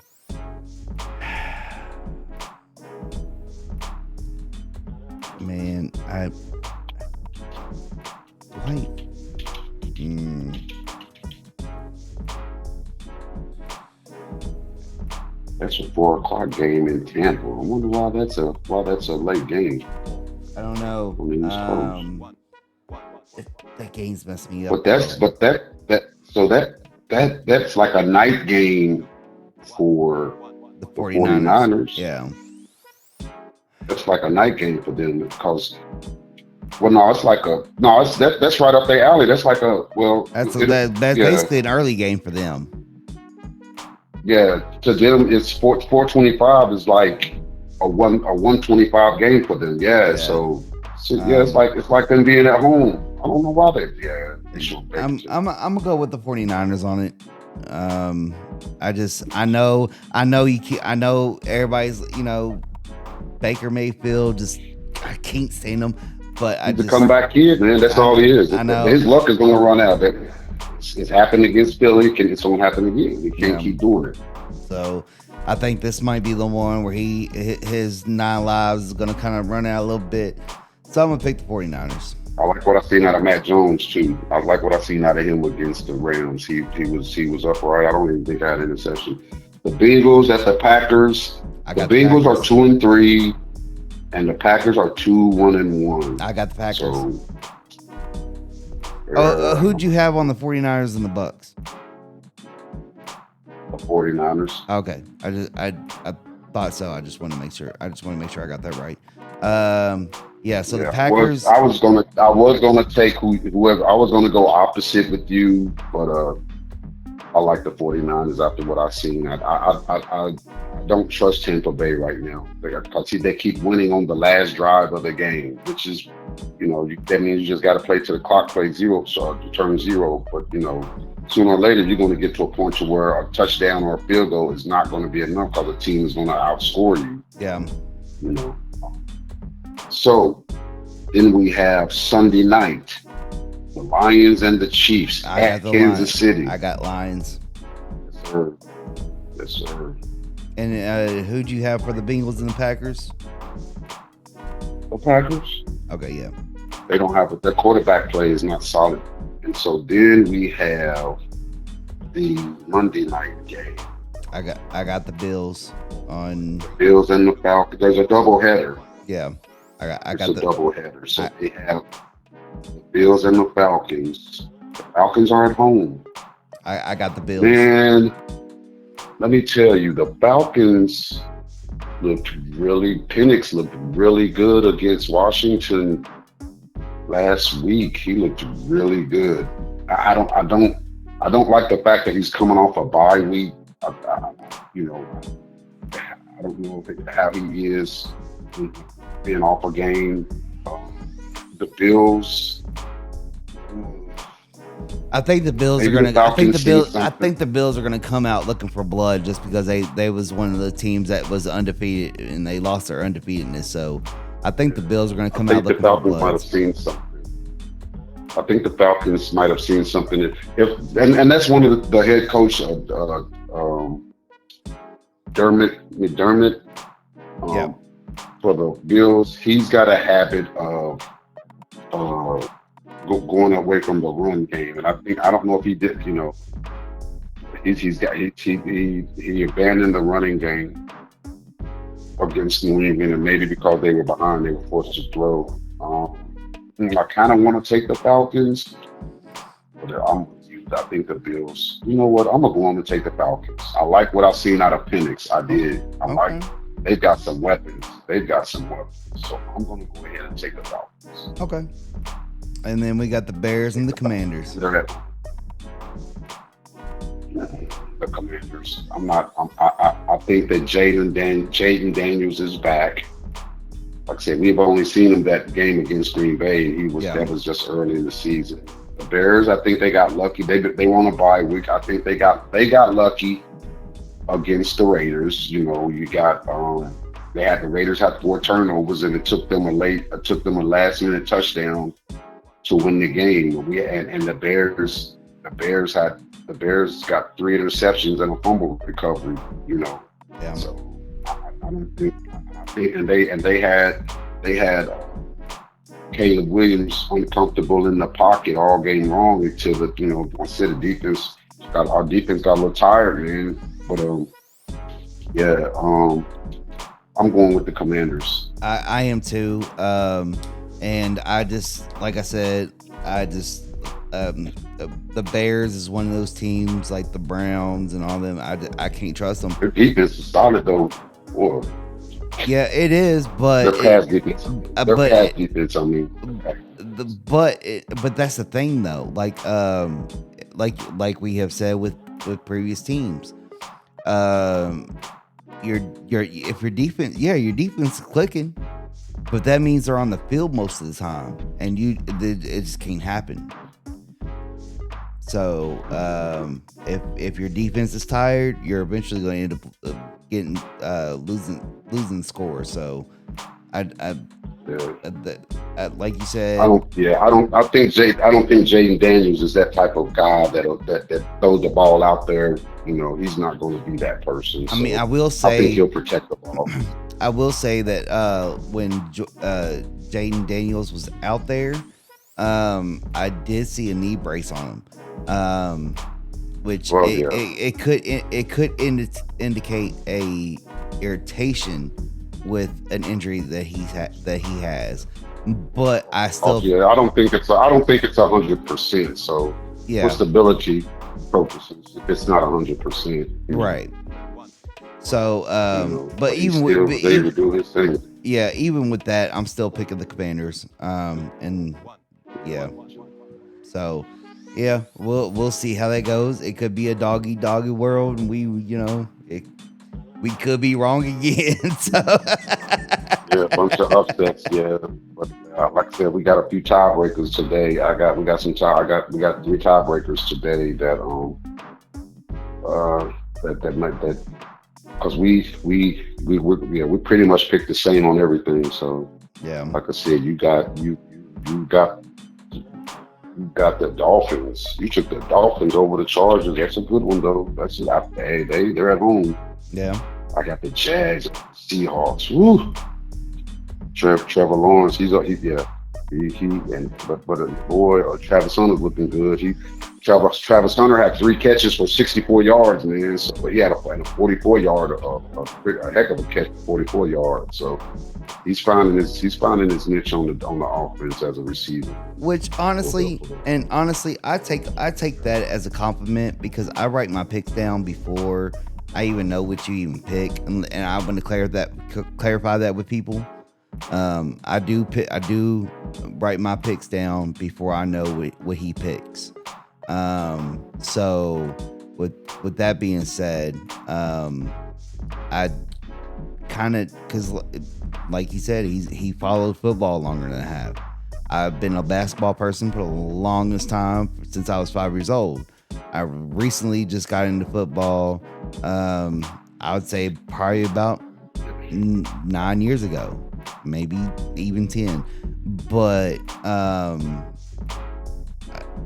Man, That's a 4 o'clock game in Tampa. I wonder why that's a late game. I don't know. I mean, That game's messed me up. that's like a night game for the 49ers. Yeah. That's like a night game for them because, that's right up their alley. That's like that's basically an early game for them. Yeah, to them it's 425 is like a 125 game for them. Yeah. So it's like them being at home. I don't know why they should. I'm gonna go with the 49ers on it. I know everybody's, Baker Mayfield, I can't stand him, but He's a comeback kid, man. That's all he is. I know. His luck is going to run out. It's happened against Philly. It's going to happen again. He can't keep doing it. So I think this might be the one where his 9 lives is going to kind of run out a little bit. So I'm going to pick the 49ers. I like what I've seen out of Matt Jones too. I like what I've seen out of him against the Rams. He was upright. I don't even think I had an interception. The Bengals at the Packers. The Bengals are 2-3, and the Packers are 2-1-1. I got the Packers. So, who'd you have on the 49ers and the Bucks? The 49ers. Okay, I thought so. I just want to make sure. I got that right. The Packers. I was gonna take whoever. I was gonna go opposite with you, but I like the 49ers after what I've seen. I don't trust Tampa Bay right now. They keep winning on the last drive of the game, which is, that means you just got to play till the clock plays zero, so you turn zero. But sooner or later you're going to get to a point to where a touchdown or a field goal is not going to be enough because the team is going to outscore you. Yeah. So then we have Sunday night, the Lions and the Chiefs at Kansas City. I got Lions. Yes, sir. And who'd you have for the Bengals and the Packers? The Packers. Okay, yeah. They don't have their quarterback play is not solid, and so then we have the Monday night game. I got the Bills on. The Bills and the Falcons. There's a doubleheader. Yeah, I got the doubleheader. So they have the Bills and the Falcons. The Falcons are at home. I got the Bills. Man, let me tell you, the Falcons Penix looked really good against Washington last week. He looked really good. I don't like the fact that he's coming off a bye week. I don't know how he is being off a game. The Bills. I think the Bills are gonna. I think the Bills are gonna come out looking for blood just because they was one of the teams that was undefeated and they lost their undefeatedness. So I think the Bills are gonna come out looking for blood. I think the Falcons might have seen something. And that's one of the head coach, McDermott. For the Bills, he's got a habit of going away from the run game, and I don't know if he did. He abandoned the running game against New England, and maybe because they were behind, they were forced to throw. I kind of want to take the Falcons, but I'm with you. I think the Bills. You know what? I'm gonna go on and take the Falcons. I like what I've seen out of Penix. I did. I like. They've got some weapons. So I'm gonna go ahead and take the Falcons. Okay. And then we got the Bears and the Commanders. They're at the Commanders. I think that Jaden Daniels is back. Like I said, we've only seen him that game against Green Bay, and that was just early in the season. The Bears, I think they got lucky. They won a bye week. I think they got lucky against the Raiders. You know, you got the Raiders had 4 turnovers, and it took them a last minute touchdown to win the game. And the Bears got 3 interceptions and a fumble recovery. You know, so I don't think. And they had Caleb Williams uncomfortable in the pocket all game long until I said our defense got a little tired, man. But I'm going with the Commanders. I am too. And I just, like I said, the Bears is one of those teams like the Browns and all them. I can't trust them. Their defense is solid though. Boy. Yeah, it is, but their pass defense. I mean, but that's the thing though. Like we have said with previous teams, your defense is clicking, but that means they're on the field most of the time, and it just can't happen. So if your defense is tired, you're eventually going to end up getting losing scores. So like you said, I don't think Jaden Daniels is that type of guy that throws the ball out there. You know, he's not going to be that person. So I will say, I think he'll protect the ball. I will say that when Jaden Daniels was out there, I did see a knee brace on him, which it could indicate a irritation with an injury that he has. But I still I don't think it's 100%. So for stability purposes, it's not 100%. Right. So but even with that, I'm still picking the Commanders. So yeah, we'll see how that goes. It could be a doggy world, and we could be wrong again. So a bunch of upsets. Yeah, but like I said, we got a few tiebreakers today. We got 3 tiebreakers today that because we pretty much picked the same on everything. So yeah, like I said, you got the Dolphins. You took the Dolphins over the Chargers. That's a good one though. They're at home. Yeah. I got the Jags, the Seahawks. Woo. Trevor Lawrence. Travis Hunter's looking good. Travis Hunter had 3 catches for 64 yards, man. So he had a 44-yard, a heck of a catch, 44 yards. So he's finding his niche on the offense as a receiver. Which honestly, I take that as a compliment, because I write my picks down before I even know what you even pick, and I want to clarify that with people. I do write my picks down before I know what he picks. So with that being said, I kind of, because like he said, he followed football longer than I have. I've been a basketball person for the longest time, since I was 5 years old. I recently just got into football. I would say probably about 9 years ago, maybe even 10. But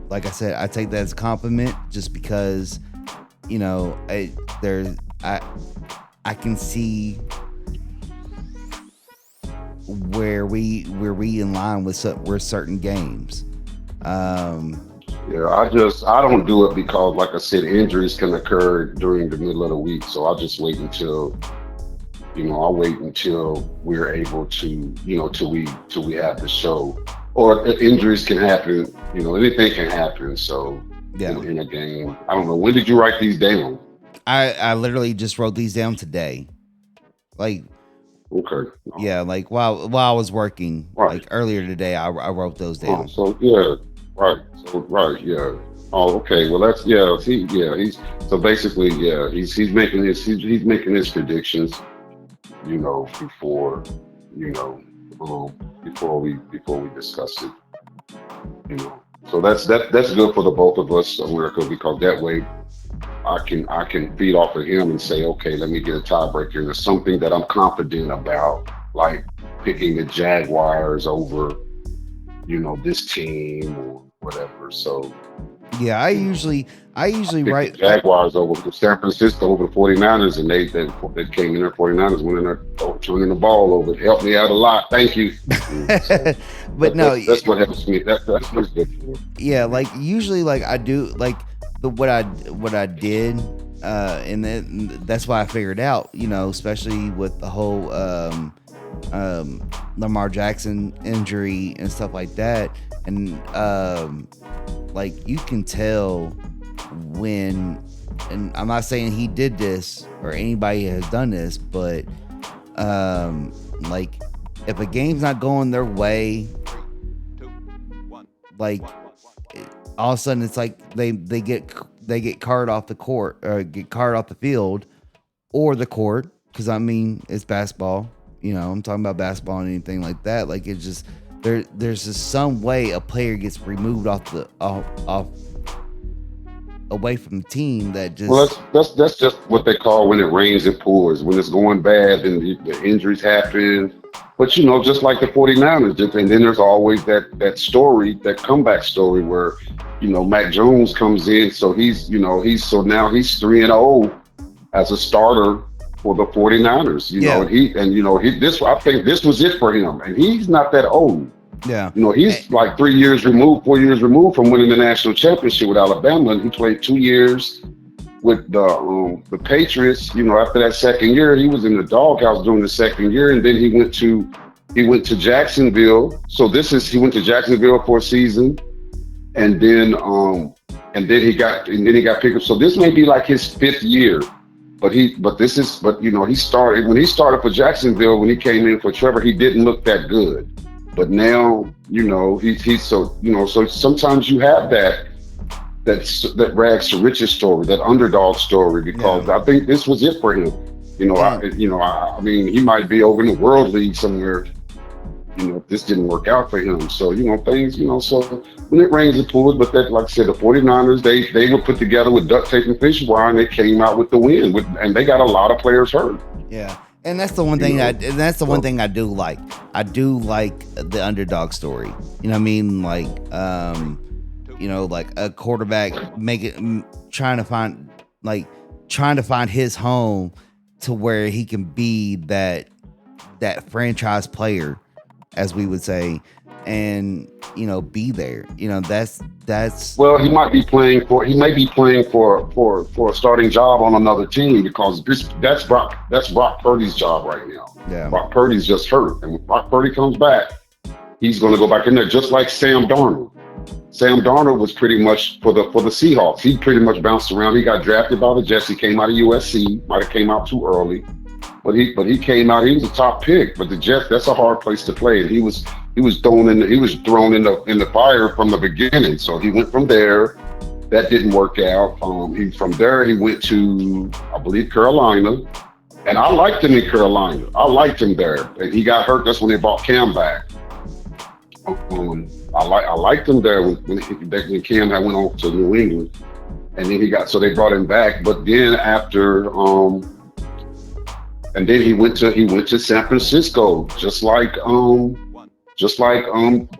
like I said, I take that as a compliment, just because I can see where we in line with certain games. I don't do it because, like I said, injuries can occur during the middle of the week. So I'll just wait until I'll wait until we're able to, till we have the show. Or injuries can happen. Anything can happen. So Yeah. in a game, I don't know. When did you write these down? I literally just wrote these down today. Like, Okay. yeah, like while I was working, Right. like earlier today, I wrote those down. So yeah, right. So right, yeah. Oh, okay. Well, that's yeah. He's so basically, yeah. He's making his predictions. Before you know, before we discuss it. So that's good for the both of us, America, because that way I can feed off of him and say, okay, let me get a tiebreaker. And it's something that I'm confident about, like picking the Jaguars over, this team or whatever. So Yeah, I usually pick the write. Jaguars over the San Francisco over the 49ers, and they came in there, 49ers winning there, turning the ball over. It helped me out a lot. Thank you. So But no, that's what helps me. That's what's good for. yeah, like usually, like I do, like what I did, and then that's why I figured out, especially with the whole Lamar Jackson injury and stuff like that, and like you can tell when, and I'm not saying he did this or anybody has done this, but like if a game's not going their way, like all of a sudden it's like they get carted off the court or get carted off the field or the court, because I mean it's basketball, I'm talking about basketball and anything like that. Like it's just there's just some way a player gets removed off away from the team that just. Well, that's just what they call when it rains, it pours. When it's going bad, and the injuries happen. But just like the 49ers, and then there's always that story, that comeback story where, Mac Jones comes in, so now he's 3-0 as a starter for the 49ers. I think this was it for him, and he's not that old. Yeah. He's like 4 years removed from winning the national championship with Alabama, and he played 2 years with the Patriots. After that second year, he was in the doghouse during the second year, and then he went to Jacksonville. So he went to Jacksonville for a season, and then he got picked up. So this may be like his 5th year. But he started when he started for Jacksonville. When he came in for Trevor, he didn't look that good. But now, he's so sometimes you have that rags to riches story, that underdog story, because I think this was it for him. I mean, he might be over in the World League somewhere, if this didn't work out for him. So, things, so when it rains, it pours. But that, like I said, the 49ers, they were put together with duct tape and fish wire, and they came out with the win, and they got a lot of players hurt. Yeah. And that's the one thing one thing I do like. I do like the underdog story. You know what I mean? Like, like a quarterback trying to find his home to where he can be that franchise player, as we would say, and be there. That's well, he may be playing for a starting job on another team, because that's Brock Purdy's job right now. Yeah. Brock Purdy's just hurt, and when Brock Purdy comes back, he's going to go back in there, just like Sam Darnold. Sam Darnold was pretty much for the Seahawks. He pretty much bounced around. He got drafted by the Jets. He came out of USC. Might have came out too early, but he came out. He was a top pick. But the Jets, that's a hard place to play. And he was thrown in the fire from the beginning. So he went from there. That didn't work out. From there he went to, I believe, Carolina. And I liked him in Carolina. I liked him there. And he got hurt. That's when they brought Cam back. I liked him there when Cam had went on to New England, and then so they brought him back. But then after, and then he went to San Francisco, just like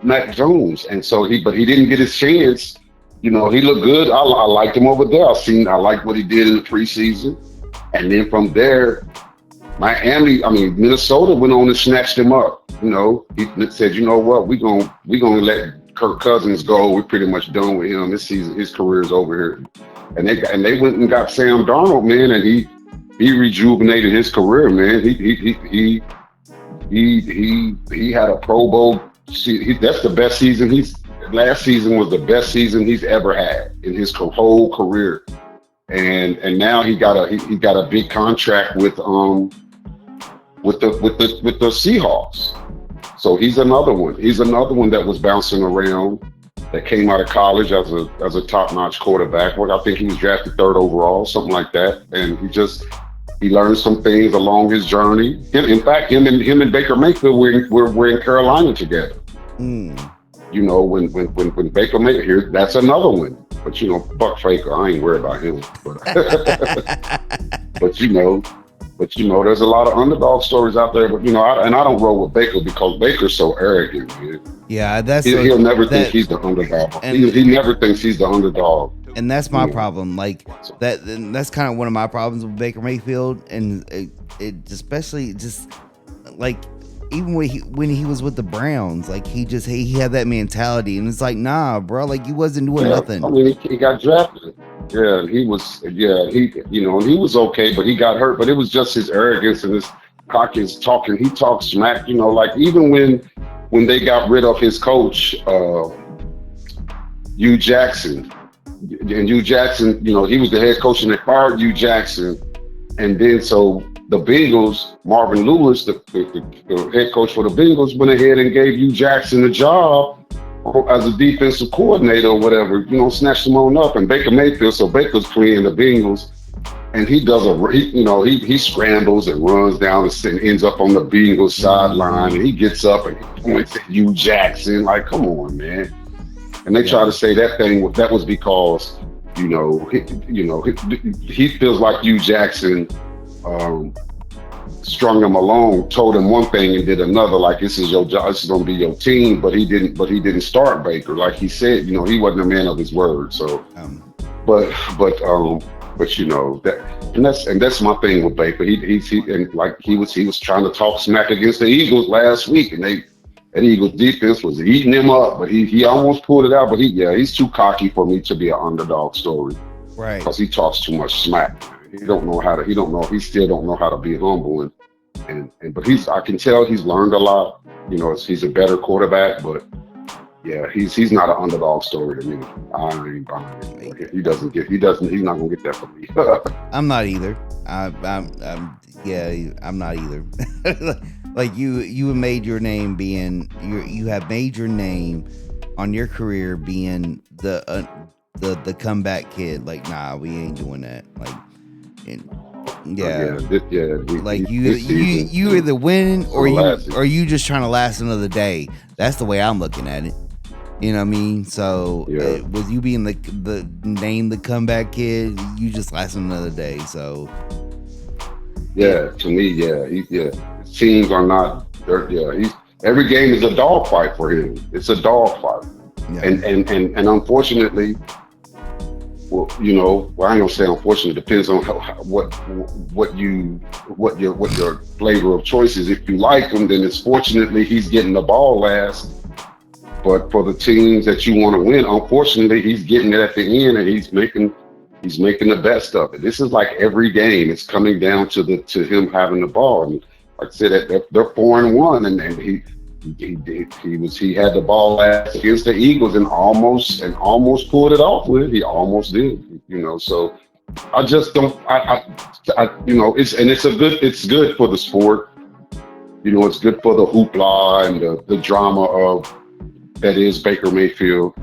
Mac Jones. And so he didn't get his chance. He looked good. I liked him over there. I liked what he did in the preseason, and then from there, Minnesota went on and snatched him up. He said, you know what, we're gonna let Kirk Cousins go. We're pretty much done with him. This season, his career is over here. And they went and got Sam Darnold, man, and he he rejuvenated his career, man. He had a Pro Bowl. That's the best season. Last season was the best season he's ever had in his whole career. And now he got a big contract with the Seahawks. So he's another one. He's another one that was bouncing around, that came out of college as a top-notch quarterback. Well, I think he was drafted 3rd overall, something like that. And he learned some things along his journey. In fact, him and Baker Mayfield were in Carolina together. You know, when Baker Mayfield here, that's another one. But you know, Buck Faker, I ain't worried about him. But but you know, there's a lot of underdog stories out there. But you know, I don't roll with Baker because Baker's so arrogant, man. Yeah, he'll never think he's the underdog. He never thinks he's the underdog. And that's my problem. Like that's kind of one of my problems with Baker Mayfield, and it especially just like even when he was with the Browns, like he had that mentality, and it's like, nah, bro, like you wasn't doing nothing. I mean, he got drafted. Yeah, he was okay, but he got hurt. But it was just his arrogance and his cocky talking. He talked smack, you know, like even when they got rid of his coach, Hugh Jackson. And Hugh Jackson, you know, he was the head coach and they fired Hugh Jackson. And then so the Bengals, Marvin Lewis, the head coach for the Bengals, went ahead and gave Hugh Jackson a job as a defensive coordinator or whatever, you know, snatched him on up. And Baker Mayfield, so Baker's playing the Bengals, and he does he scrambles and runs down and ends up on the Bengals sideline, and he gets up and he points at Hugh Jackson, like, come on, man. And they try to say that was because, he feels like Hugh Jackson strung him along, told him one thing and did another, like this is your job, this is gonna be your team, but he didn't start Baker. Like he said, you know, he wasn't a man of his word. So but you know, that's my thing with Baker. He was trying to talk smack against the Eagles last week, and that Eagles defense was eating him up, but he almost pulled it out. But he's too cocky for me to be an underdog story, right? Because he talks too much smack. He still don't know how to be humble, but I can tell he's learned a lot. You know, he's a better quarterback, but yeah, he's not an underdog story to me. I ain't buying it. He's not gonna get that from me. I'm not either. I'm not either. Like you have made your name you have made your name on your career being the comeback kid. Like, nah, we ain't doing that. Like, you either winning or you just trying to last another day. That's the way I'm looking at it. You know what I mean? So with you being the comeback kid, you just last another day. So to me, teams are not. Every game is a dogfight for him. It's a dogfight, and unfortunately, well, you know, I ain't gonna say unfortunately. It depends on what your flavor of choice is. If you like him, then it's fortunately he's getting the ball last. But for the teams that you want to win, unfortunately, he's getting it at the end, and he's making the best of it. This is like every game; it's coming down to him having the ball. And like I said, they're 4-1, and he had the ball last against the Eagles and almost pulled it off with it. He almost did, you know. So I just don't. It's good for the sport. You know, it's good for the hoopla and the drama of that is Baker Mayfield.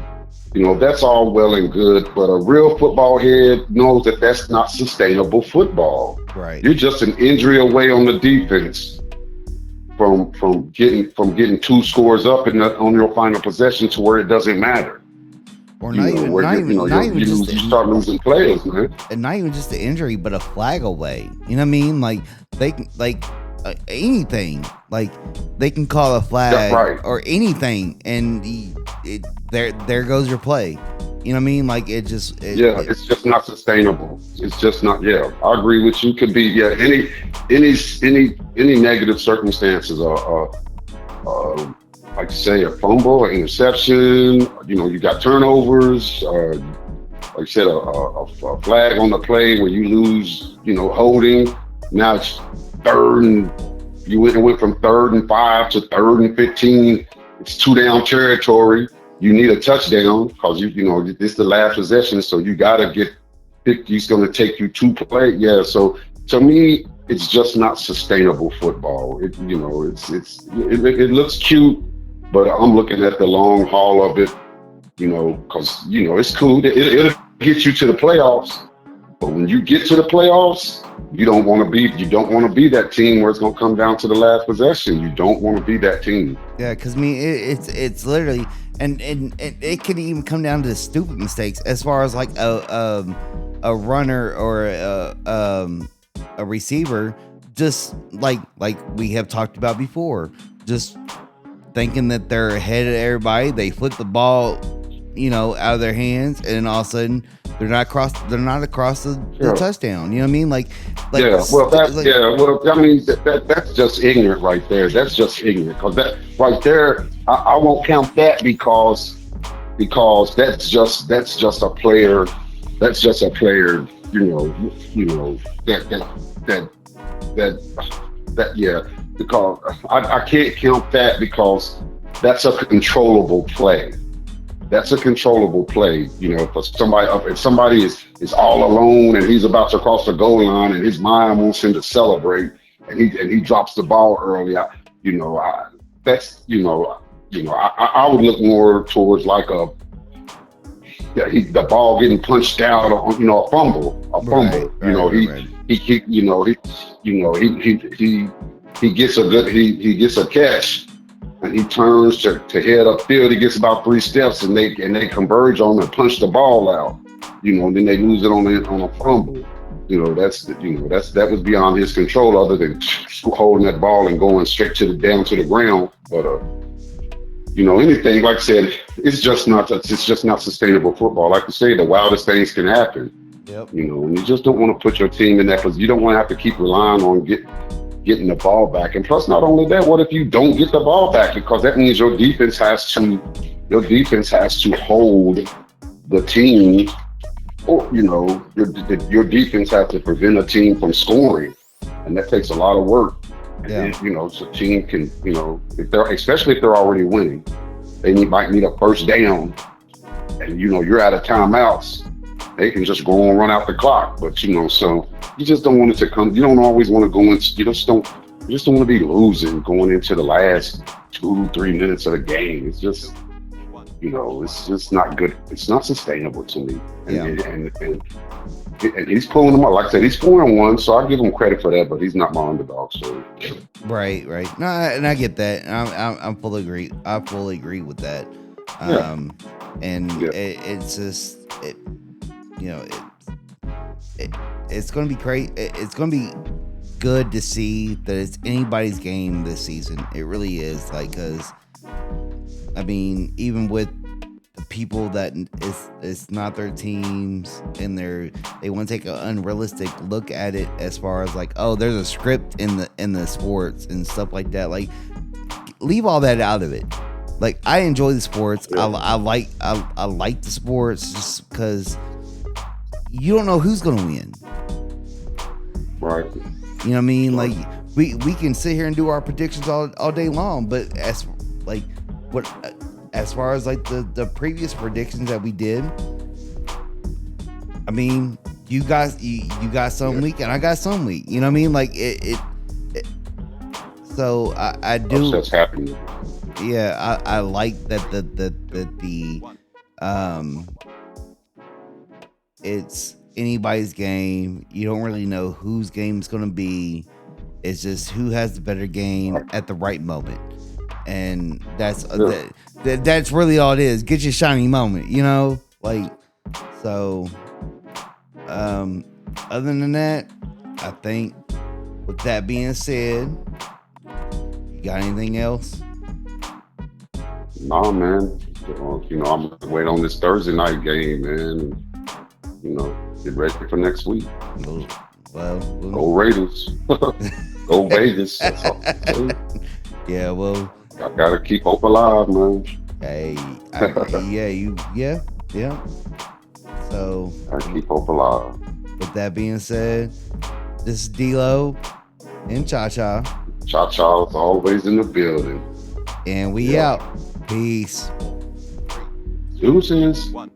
You know, that's all well and good, but a real football head knows that that's not sustainable football. Right. You're just an injury away on the defense from getting 2 scores up on your final possession to where it doesn't matter. Or you start losing players, man. And not even just the injury, but a flag away. You know what I mean? Like they can anything. Like they can call a flag or anything, and there goes your play. You know what I mean? Like it's just not sustainable. It's just not. Yeah, I agree with you. Could be any negative circumstances are like say a fumble, an interception. You know, you got turnovers. Like I said, a flag on the play where you lose. You know, holding. Now it's third and you went from 3rd and 5 to 3rd and 15. It's 2 down territory. You need a touchdown because you know it's the last possession, so you gotta get. He's going to take you 2 play. Yeah, so to me, it's just not sustainable football. It looks cute, but I'm looking at the long haul of it. Because it's cool. It'll get you to the playoffs. But when you get to the playoffs, you don't want to be that team where it's going to come down to the last possession. You don't want to be that team. Yeah, because I mean, it's literally, and it can even come down to stupid mistakes as far as like a runner or a receiver, just like we have talked about before, just thinking that they're ahead of everybody. They flip the ball, out of their hands, and all of a sudden they're not across the touchdown. You know what I mean? That's just ignorant right there. That's just ignorant because that right there, I won't count that because that's just a player. That's just a player. Because I can't count that because that's a controllable play. That's a controllable play, for somebody. If somebody is all alone and he's about to cross the goal line and his mind wants him to celebrate and he drops the ball early, I would look more towards like the ball getting punched out on, a fumble. He gets a catch. And he turns to head upfield. He gets about 3 steps, and they converge on him and punch the ball out. And then they lose it on a fumble. That was beyond his control, other than holding that ball and going straight down to the ground. But anything, like I said, it's just not sustainable football. Like you say, the wildest things can happen. Yep. And you just don't want to put your team in that because you don't want to have to keep relying on getting the ball back. And plus, not only that, what if you don't get the ball back? Because that means your defense has to hold the team, or your defense has to prevent a team from scoring, and that takes a lot of work. And then, so team can, especially if they're already winning, they might need a first down, and you're out of timeouts. They can just go and run out the clock, but so you just don't want it to come. You don't always want to go in. You just don't want to be losing going into the last 2-3 minutes of the game. It's just, it's just not good. It's not sustainable to me. And he's pulling them up. Like I said, he's 4-1, so I give him credit for that. But he's not my underdog. So right. No, and I get that. I fully agree. I fully agree with that. It's just it's going to be great. It's going to be good to see that it's anybody's game this season. It really is. Because I mean, even with the people that it's not their teams and they want to take an unrealistic look at it as far as like, oh, there's a script in the sports and stuff like that. Like, leave all that out of it. Like, I enjoy the sports. I like the sports just because you don't know who's gonna win. Right. You know what I mean? Like, we can sit here and do our predictions all day long, but as far as like the previous predictions that we did, I mean, you got some week and I got some week. You know what I mean? Like it so I do. That's happening. Yeah, I like that it's anybody's game. You don't really know whose game it's going to be. It's just who has the better game at the right moment. And that's that's really all it is. Get your shiny moment, like, so other than that, I think with that being said, you got anything else? Nah, man. I'm gonna wait on this Thursday night game, man. Get ready for next week. Well, go Raiders. Go Vegas. That's all. Yeah, well, I gotta keep hope alive, man. Hey, yeah. So I keep hope alive. With that being said, This is D-Lo and Cha-Cha. Cha-Cha's always in the building. And we out. Peace. Deuces. One.